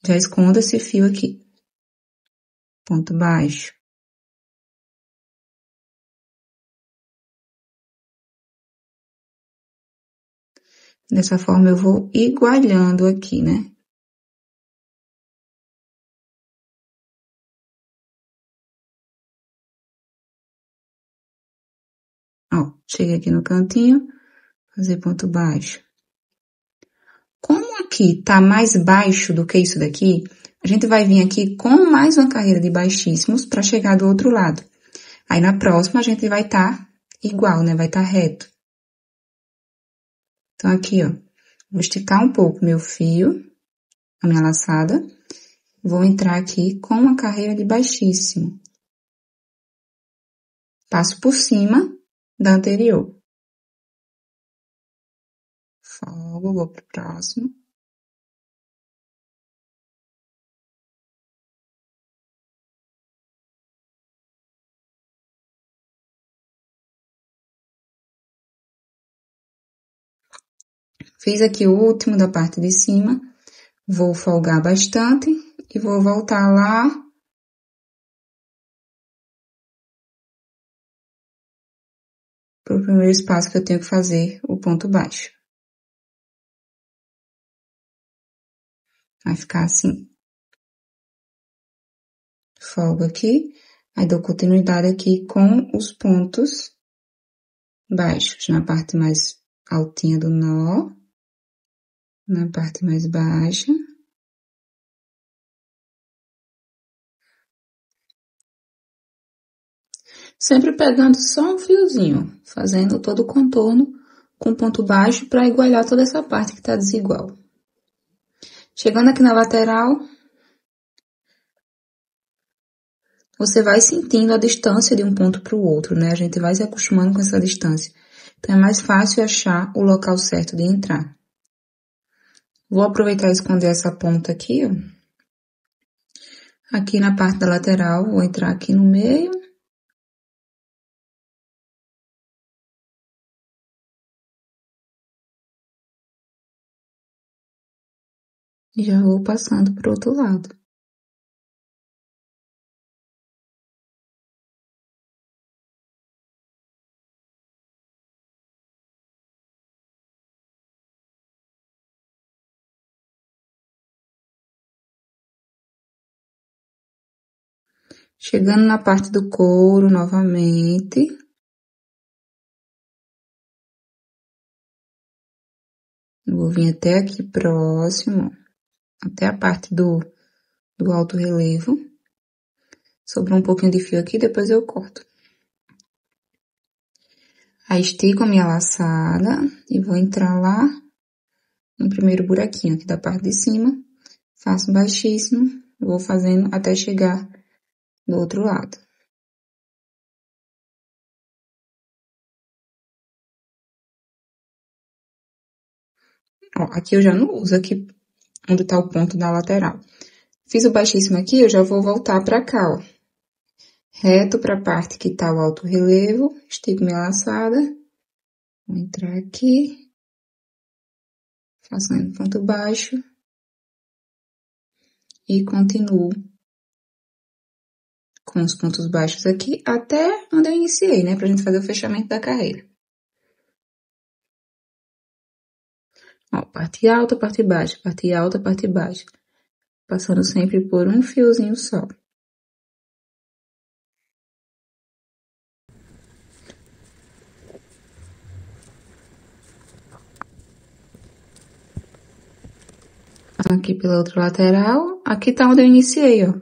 já escondo esse fio aqui. Ponto baixo. Dessa forma, eu vou igualhando aqui, né? Ó, cheguei aqui no cantinho, fazer ponto baixo. Como aqui tá mais baixo do que isso daqui, a gente vai vir aqui com mais uma carreira de baixíssimos para chegar do outro lado. Aí, na próxima, a gente vai tá igual, né? Vai tá reto. Então, aqui, ó, vou esticar um pouco meu fio, a minha laçada. Vou entrar aqui com uma carreira de baixíssimo. Passo por cima da anterior. Folgo, vou pro próximo. Fiz aqui o último da parte de cima. Vou folgar bastante e vou voltar lá pro primeiro espaço que eu tenho que fazer o ponto baixo. Vai ficar assim. Folgo aqui, aí dou continuidade aqui com os pontos baixos, na parte mais altinha do nó, na parte mais baixa. Sempre pegando só um fiozinho, fazendo todo o contorno com ponto baixo para igualar toda essa parte que tá desigual. Chegando aqui na lateral, você vai sentindo a distância de um ponto para o outro, né? A gente vai se acostumando com essa distância. Então, é mais fácil achar o local certo de entrar. Vou aproveitar e esconder essa ponta aqui, ó. Aqui na parte da lateral, vou entrar aqui no meio. E já vou passando pro outro lado. Chegando na parte do couro novamente. Vou vir até aqui próximo, até a parte do alto relevo. Sobrou um pouquinho de fio aqui, depois eu corto. Aí estico a minha laçada e vou entrar lá no primeiro buraquinho aqui da parte de cima. Faço baixíssimo, vou fazendo até chegar do outro lado. Ó, aqui eu já não uso, aqui onde tá o ponto da lateral. Fiz o baixíssimo aqui, eu já vou voltar pra cá, ó. Reto pra parte que tá o alto relevo, estico minha laçada. Vou entrar aqui. Fazendo ponto baixo. E continuo com os pontos baixos aqui, até onde eu iniciei, né? Pra gente fazer o fechamento da carreira. Ó, parte alta, parte baixa, parte alta, parte baixa. Passando sempre por um fiozinho só. Aqui pela outra lateral, aqui tá onde eu iniciei, ó.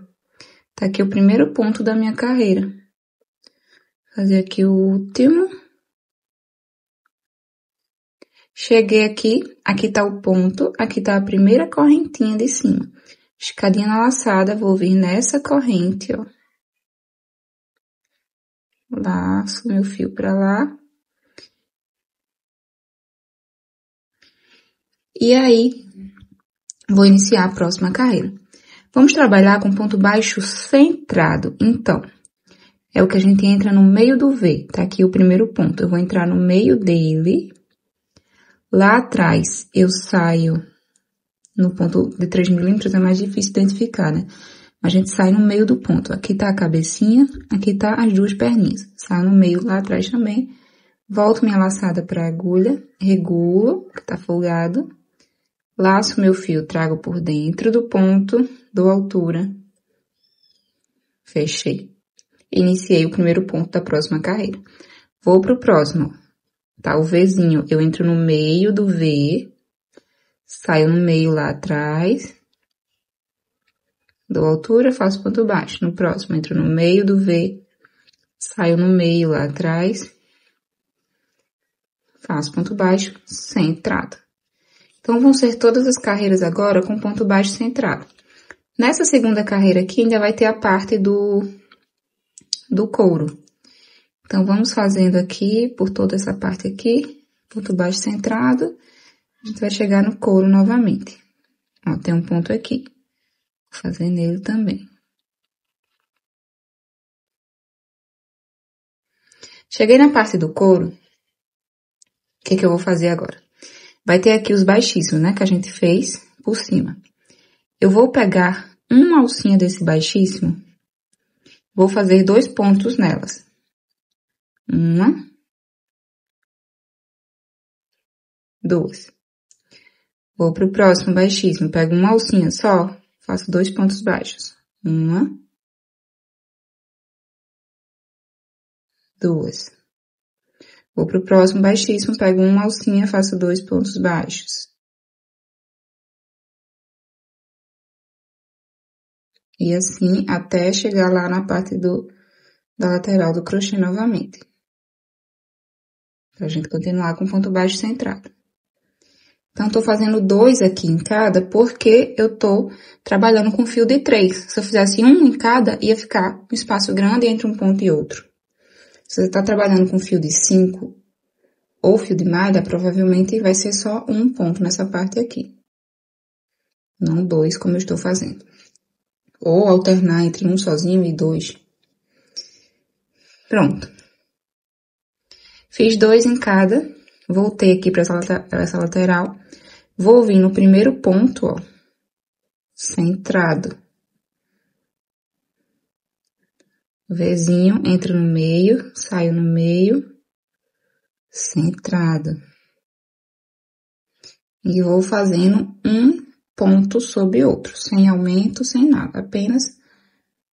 Tá aqui o primeiro ponto da minha carreira. Fazer aqui o último. Cheguei aqui tá o ponto, aqui tá a primeira correntinha de cima. Escadinha na laçada, vou vir nessa corrente, ó. Laço meu fio pra lá. E aí, vou iniciar a próxima carreira. Vamos trabalhar com ponto baixo centrado. Então, é o que a gente entra no meio do V. Tá aqui o primeiro ponto. Eu vou entrar no meio dele. Lá atrás, eu saio no ponto de 3 milímetros, é mais difícil identificar, né? A gente sai no meio do ponto. Aqui tá a cabecinha, aqui tá as duas perninhas. Saio no meio lá atrás também. Volto minha laçada pra agulha, regulo, que tá folgado. Laço meu fio, trago por dentro do ponto, dou altura. Fechei. Iniciei o primeiro ponto da próxima carreira. Vou pro próximo. Tá o Vzinho, eu entro no meio do V, saio no meio lá atrás, dou altura, faço ponto baixo. No próximo, entro no meio do V, saio no meio lá atrás, faço ponto baixo, centrado. Então, vão ser todas as carreiras agora com ponto baixo centrado. Nessa segunda carreira aqui, ainda vai ter a parte do couro. Então, vamos fazendo aqui, por toda essa parte aqui, ponto baixo centrado, a gente vai chegar no couro novamente. Ó, tem um ponto aqui. Vou fazer nele também. Cheguei na parte do couro, o que eu vou fazer agora? Vai ter aqui os baixíssimos, né, que a gente fez por cima. Eu vou pegar uma alcinha desse baixíssimo, vou fazer 2 pontos nelas. Uma, 2. Vou pro próximo baixíssimo, pego uma alcinha só, faço 2 pontos baixos. Uma, 2. Vou pro próximo baixíssimo, pego uma alcinha, faço 2 pontos baixos. E assim, até chegar lá na parte da lateral do crochê novamente. Pra gente continuar com ponto baixo centrado. Então, tô fazendo 2 aqui em cada, porque eu tô trabalhando com fio de 3. Se eu fizesse um em cada, ia ficar um espaço grande entre um ponto e outro. Se você tá trabalhando com fio de 5 ou fio de malha, provavelmente vai ser só um ponto nessa parte aqui. Não 2, como eu estou fazendo. Ou alternar entre um sozinho e 2. Pronto. Fiz 2 em cada. Voltei aqui para essa lateral. Vou vir no primeiro ponto, ó. Centrado. Vzinho, entro no meio, saio no meio. Centrado. E vou fazendo um ponto sobre outro, sem aumento, sem nada. Apenas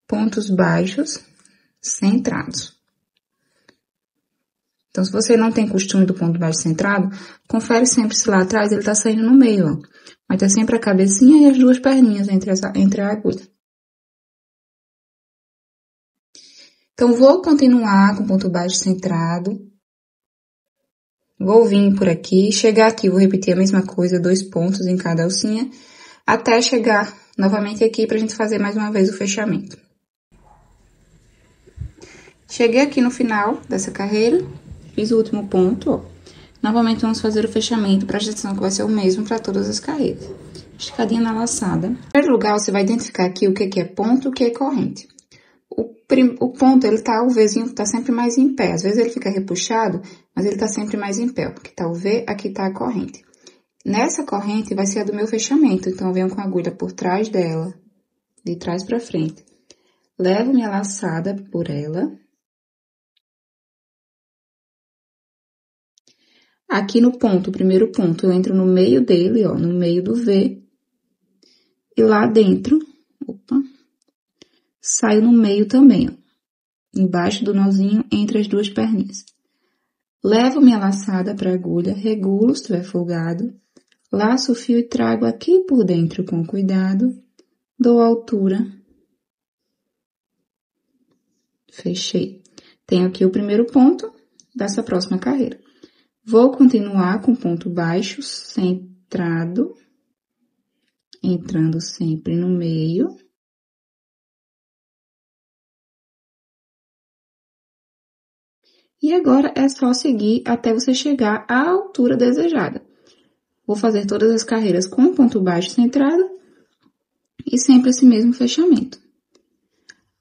pontos baixos centrados. Então, se você não tem costume do ponto baixo centrado, confere sempre se lá atrás ele tá saindo no meio, ó. Vai ter sempre a cabecinha e as duas perninhas entre a agulha. Então, vou continuar com o ponto baixo centrado. Vou vir por aqui, chegar aqui, vou repetir a mesma coisa, 2 pontos em cada alcinha, até chegar novamente aqui pra gente fazer mais uma vez o fechamento. Cheguei aqui no final dessa carreira, fiz o último ponto, ó. Novamente vamos fazer o fechamento, presta atenção que vai ser o mesmo para todas as carreiras. Esticadinha na laçada. Em primeiro lugar, você vai identificar aqui o que é ponto e o que é corrente. O ponto, ele tá, o Vzinho tá sempre mais em pé. Às vezes ele fica repuxado, mas ele tá sempre mais em pé. Porque tá o V, aqui tá a corrente. Nessa corrente vai ser a do meu fechamento. Então, eu venho com a agulha por trás dela, de trás pra frente. Levo minha laçada por ela. Aqui no ponto, o primeiro ponto, eu entro no meio dele, ó, no meio do V. E lá dentro, opa, saio no meio também, ó. Embaixo do nozinho, entre as duas perninhas. Levo minha laçada para a agulha, regulo se estiver folgado, laço o fio e trago aqui por dentro com cuidado, dou altura, fechei. Tenho aqui o primeiro ponto dessa próxima carreira. Vou continuar com ponto baixo, centrado, entrando sempre no meio. E agora é só seguir até você chegar à altura desejada. Vou fazer todas as carreiras com ponto baixo centrado e sempre esse mesmo fechamento.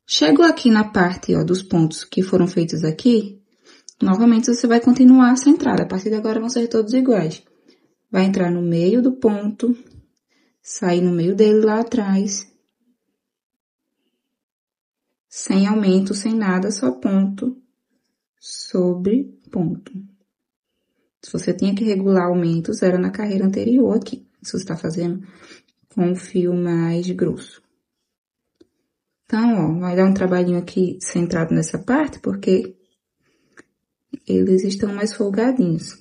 Chego aqui na parte, ó, dos pontos que foram feitos aqui, novamente você vai continuar centrado. A partir de agora vão ser todos iguais. Vai entrar no meio do ponto, sair no meio dele lá atrás, sem aumento, sem nada, só ponto sobre ponto. Se você tinha que regular aumentos, era na carreira anterior aqui. Se você está fazendo com um fio mais grosso. Então, ó, vai dar um trabalhinho aqui centrado nessa parte, porque eles estão mais folgadinhos.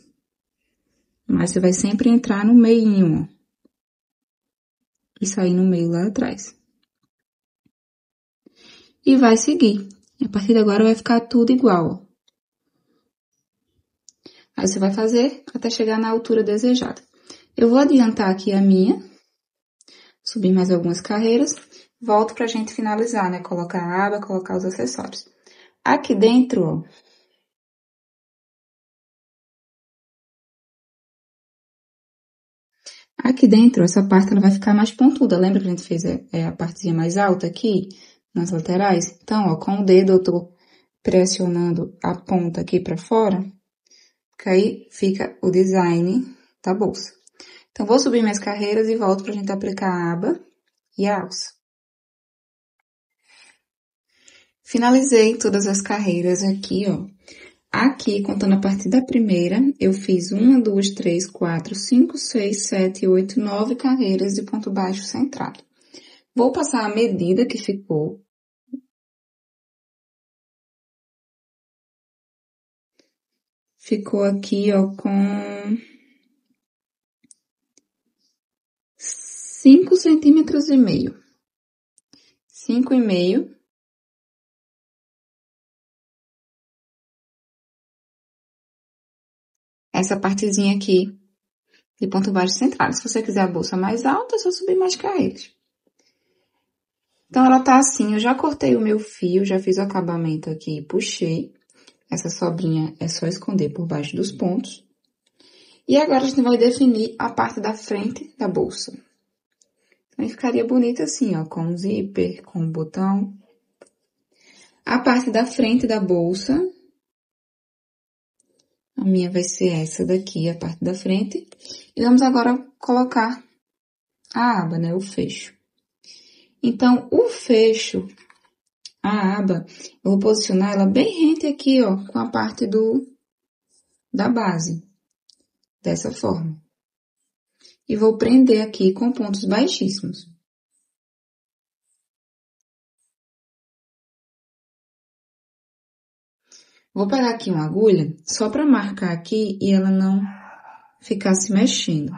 Mas você vai sempre entrar no meinho, ó. E sair no meio lá atrás. E vai seguir. A partir de agora vai ficar tudo igual, ó. Aí você vai fazer até chegar na altura desejada. Eu vou adiantar aqui a minha, subir mais algumas carreiras, volto pra gente finalizar, né? Colocar a aba, colocar os acessórios. Aqui dentro, ó. Aqui dentro, essa parte ela vai ficar mais pontuda. Lembra que a gente fez a partezinha mais alta aqui, nas laterais? Então, ó, com o dedo eu tô pressionando a ponta aqui pra fora, que aí fica o design da bolsa. Então, vou subir minhas carreiras e volto pra gente aplicar a aba e a alça. Finalizei todas as carreiras aqui, ó. Aqui, contando a partir da primeira, eu fiz 1, 2, 3, 4, 5, 6, 7, 8, 9 carreiras de ponto baixo centrado. Vou passar a medida que ficou. Ficou aqui, ó, com 5,5 centímetros. 5,5. Essa partezinha aqui de ponto baixo centrado. Se você quiser a bolsa mais alta, é só subir mais carreiras. Então, ela tá assim, eu já cortei o meu fio, já fiz o acabamento aqui, puxei. Essa sobrinha é só esconder por baixo dos pontos. E agora a gente vai definir a parte da frente da bolsa. Então, ficaria bonita assim, ó, com o zíper, com o botão. A parte da frente da bolsa, a minha vai ser essa daqui, a parte da frente. E vamos agora colocar a aba, né, o fecho. Então, o fecho, a aba, eu vou posicionar ela bem rente aqui, ó, com a parte da base. Dessa forma. E vou prender aqui com pontos baixíssimos. Vou pegar aqui uma agulha, só pra marcar aqui e ela não ficar se mexendo.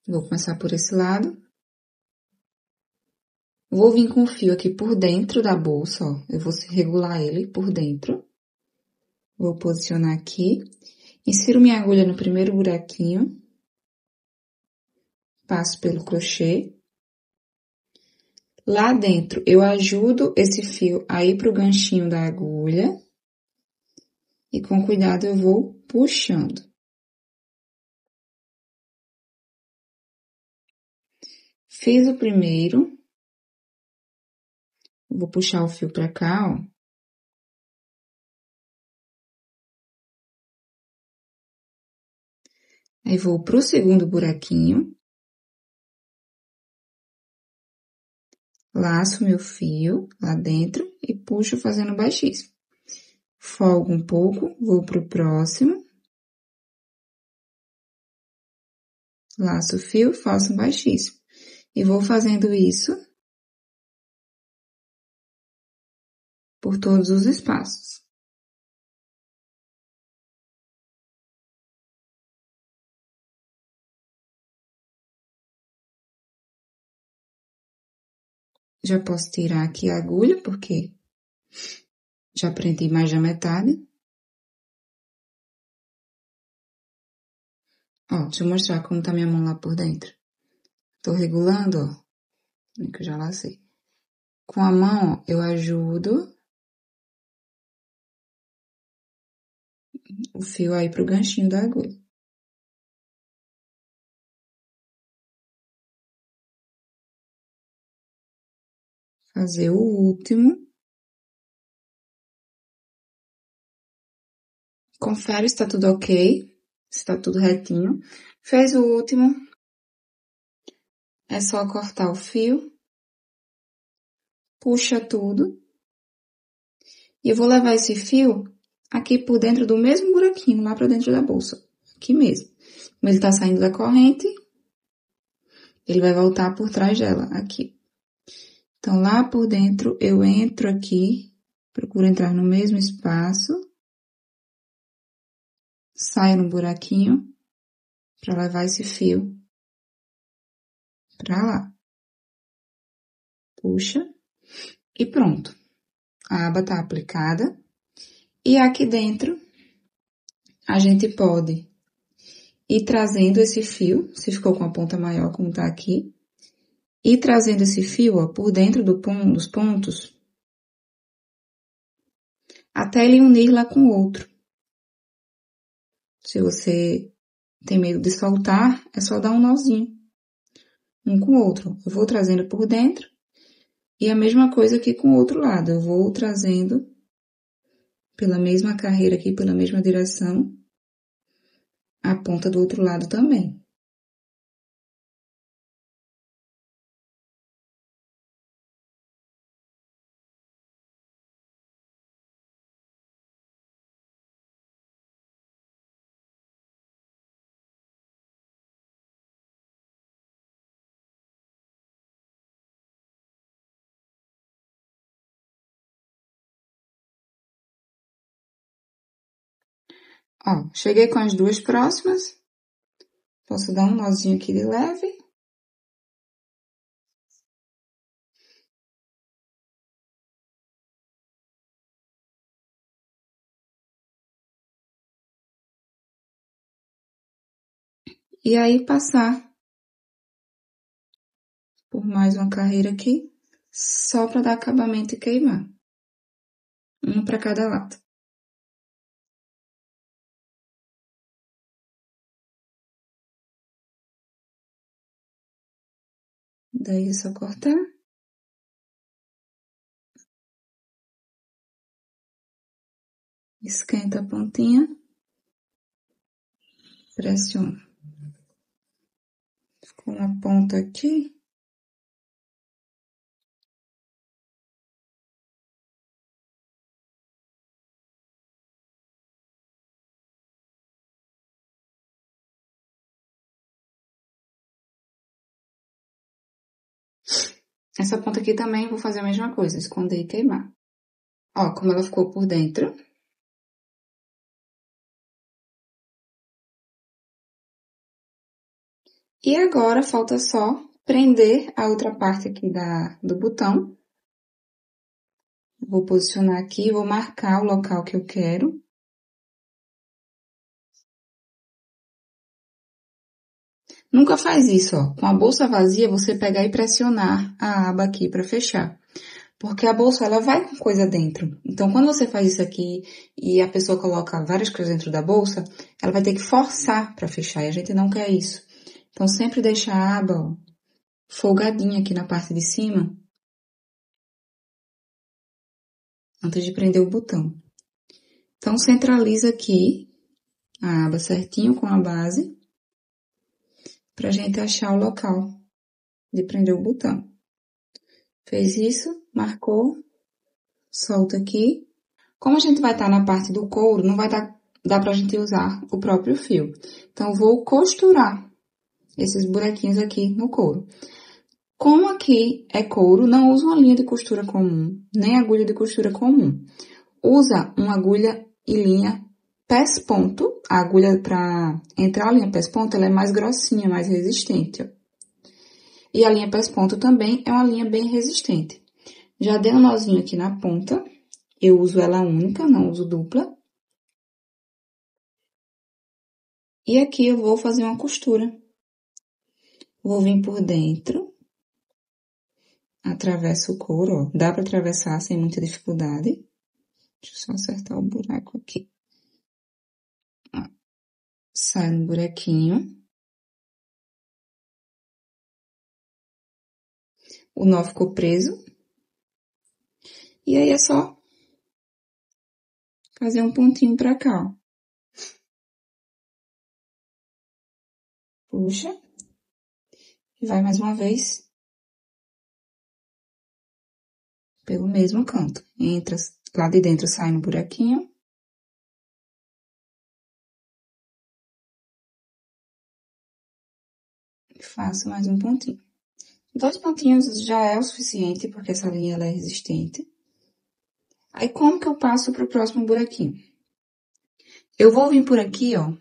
Vou começar por esse lado. Vou vir com o fio aqui por dentro da bolsa, ó. Eu vou regular ele por dentro. Vou posicionar aqui. Insiro minha agulha no primeiro buraquinho. Passo pelo crochê. Lá dentro, eu ajudo esse fio a ir pro ganchinho da agulha. E com cuidado eu vou puxando. Fiz o primeiro. Vou puxar o fio pra cá, ó. Aí, vou pro segundo buraquinho. Laço meu fio lá dentro e puxo fazendo baixíssimo. Folgo um pouco, vou pro próximo. Laço o fio, faço um baixíssimo. E vou fazendo isso por todos os espaços. Já posso tirar aqui a agulha, porque já prendi mais da metade. Ó, deixa eu mostrar como tá minha mão lá por dentro. Tô regulando, ó. Que eu já lacei. Com a mão, ó, eu ajudo o fio aí pro ganchinho da agulha. Fazer o último. Confere se tá tudo ok, se tá tudo retinho. Fez o último. É só cortar o fio. Puxa tudo. E eu vou levar esse fio aqui por dentro do mesmo buraquinho, lá pra dentro da bolsa. Aqui mesmo. Como ele tá saindo da corrente, ele vai voltar por trás dela, aqui. Então, lá por dentro, eu entro aqui, procuro entrar no mesmo espaço. Saio no buraquinho pra levar esse fio pra lá. Puxa. E pronto. A aba tá aplicada. E aqui dentro, a gente pode ir trazendo esse fio, se ficou com a ponta maior como tá aqui, e trazendo esse fio, ó, por dentro dos pontos, até ele unir lá com o outro. Se você tem medo de soltar, é só dar um nozinho, um com o outro. Eu vou trazendo por dentro, e a mesma coisa aqui com o outro lado. Eu vou trazendo pela mesma carreira aqui, pela mesma direção, a ponta do outro lado também. Ó, cheguei com as duas próximas. Posso dar um nozinho aqui de leve. E aí passar por mais uma carreira aqui, só para dar acabamento e queimar. Um para cada lado. Daí é só cortar. Esquenta a pontinha. Pressiona. Ficou uma ponta aqui. Essa ponta aqui também vou fazer a mesma coisa, esconder e queimar. Ó, como ela ficou por dentro. E agora falta só prender a outra parte aqui do botão. Vou posicionar aqui, vou marcar o local que eu quero. Nunca faz isso, ó. Com a bolsa vazia, você pegar e pressionar a aba aqui para fechar. Porque a bolsa, ela vai com coisa dentro. Então, quando você faz isso aqui e a pessoa coloca várias coisas dentro da bolsa, ela vai ter que forçar para fechar e a gente não quer isso. Então, sempre deixa a aba, ó, folgadinha aqui na parte de cima, antes de prender o botão. Então, centraliza aqui a aba certinho com a base, pra gente achar o local de prender o botão. Fez isso, marcou, solta aqui. Como a gente vai estar na parte do couro, não vai dar pra gente usar o próprio fio. Então, vou costurar esses buraquinhos aqui no couro. Como aqui é couro, não usa uma linha de costura comum, nem agulha de costura comum. Usa uma agulha e linha pés-ponto. A agulha para entrar a linha pés-ponto, ela é mais grossinha, mais resistente, ó. E a linha pés-ponto também é uma linha bem resistente. Já dei um nozinho aqui na ponta. Eu uso ela única, não uso dupla. E aqui eu vou fazer uma costura. Vou vir por dentro. Atravesso o couro, ó. Dá para atravessar sem muita dificuldade. Deixa eu só acertar o buraco aqui. Ó. Sai no buraquinho. O nó ficou preso. E aí é só fazer um pontinho pra cá, ó. Puxa. E vai mais uma vez pelo mesmo canto. Entra lá de dentro, sai no buraquinho. E faço mais um pontinho. 2 pontinhos já é o suficiente, porque essa linha ela é resistente. Aí, como que eu passo pro próximo buraquinho? Eu vou vir por aqui, ó.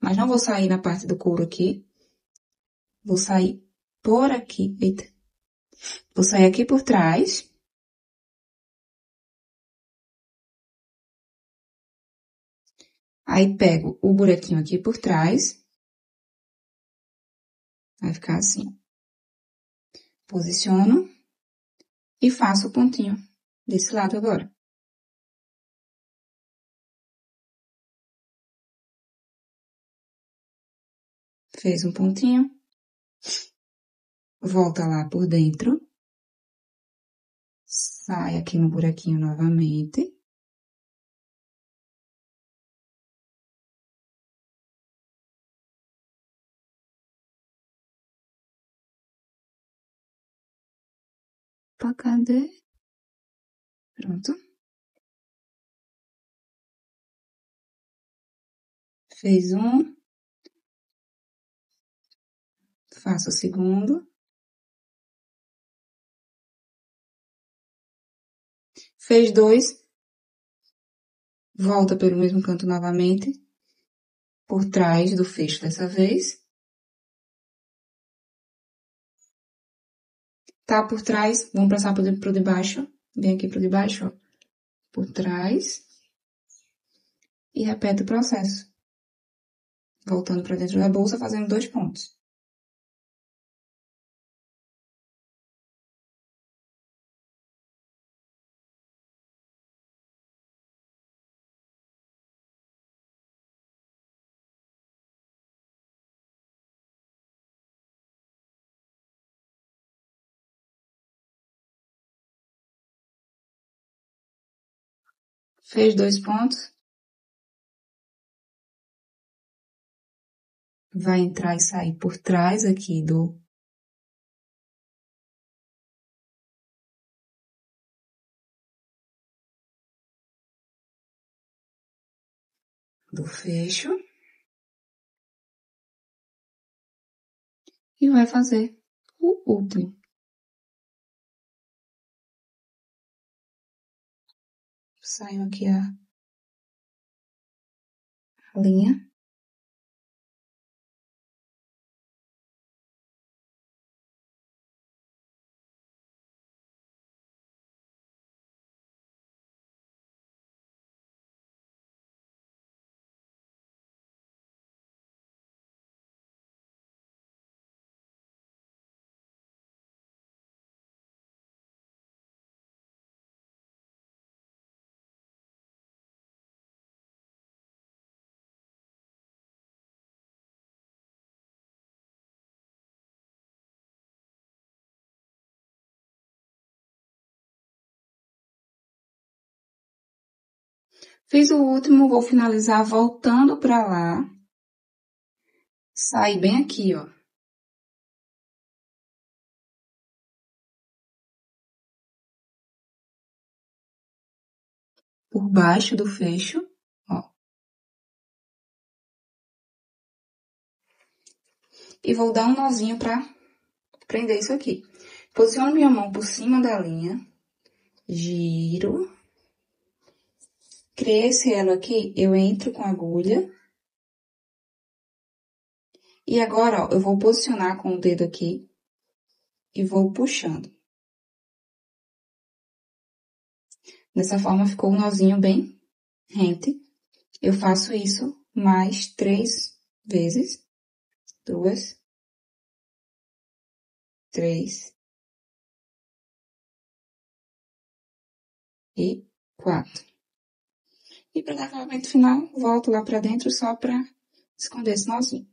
Mas não vou sair na parte do couro aqui. Vou sair por aqui. Eita. Vou sair aqui por trás. Aí, pego o buraquinho aqui por trás. Vai ficar assim. Posiciono. E faço o pontinho desse lado agora. Fez um pontinho. Volta lá por dentro. Sai aqui no buraquinho novamente. Opa, cadê? Pronto. Fez um. Faço o segundo. Fez dois. Volta pelo mesmo canto novamente. Por trás do fecho dessa vez. Tá por trás. Vamos passar pro de baixo. Vem aqui pro de baixo, ó. Por trás. E repete o processo. Voltando pra dentro da bolsa, fazendo 2 pontos. Fez 2 pontos. Vai entrar e sair por trás aqui do fecho. e vai fazer o último. Saiu aqui a linha. Fiz o último, vou finalizar voltando pra lá. Saí bem aqui, ó. Por baixo do fecho, ó. E vou dar um nozinho pra prender isso aqui. Posiciono minha mão por cima da linha. Giro. Criei esse elo aqui, eu entro com a agulha. E agora, ó, eu vou posicionar com o dedo aqui e vou puxando. Dessa forma ficou um nozinho bem rente. Eu faço isso mais 3 vezes. 2, 3 e 4. E para dar acabamento final, volto lá para dentro só para esconder esse nozinho.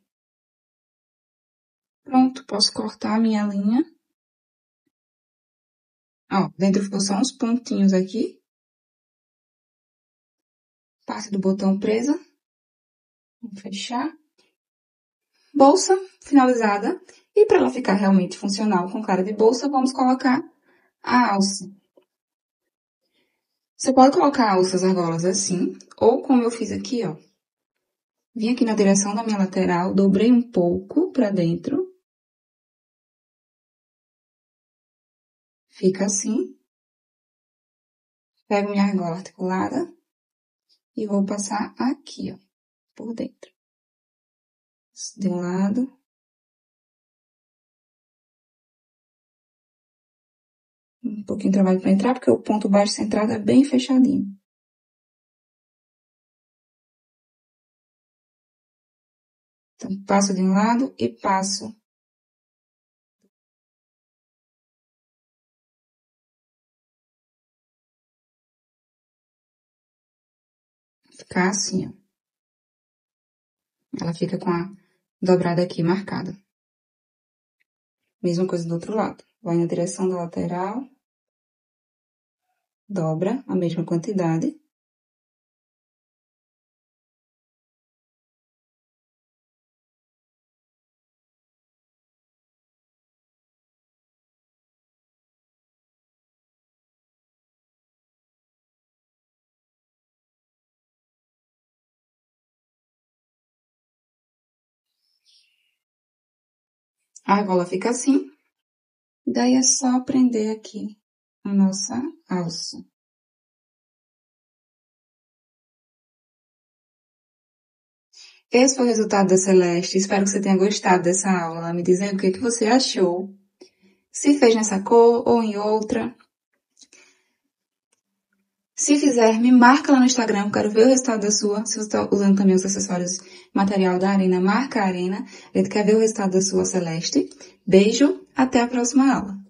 Pronto, posso cortar a minha linha. Ó, dentro ficou só uns pontinhos aqui. Parte do botão presa. Vamos fechar. Bolsa finalizada. E para ela ficar realmente funcional com cara de bolsa, vamos colocar a alça. Você pode colocar alças argolas assim, ou como eu fiz aqui, ó. Vim aqui na direção da minha lateral, dobrei um pouco para dentro. Fica assim. Pego minha argola articulada e vou passar aqui, ó, por dentro. De um lado. Um pouquinho de trabalho para entrar, porque o ponto baixo centrado é bem fechadinho. Então, passo de um lado e passo. Ficar assim, ó. Ela fica com a dobrada aqui marcada. Mesma coisa do outro lado. Vai na direção da lateral. Dobra a mesma quantidade. A argola fica assim. Daí é só prender aqui a nossa alça. Esse foi o resultado da Celeste. Espero que você tenha gostado dessa aula. Me dizendo o que você achou. Se fez nessa cor ou em outra. Se fizer, me marca lá no Instagram. Quero ver o resultado da sua. Se você está usando também os acessórios material da Arena, marca a Arena. A gente quer ver o resultado da sua Celeste. Beijo. Até a próxima aula.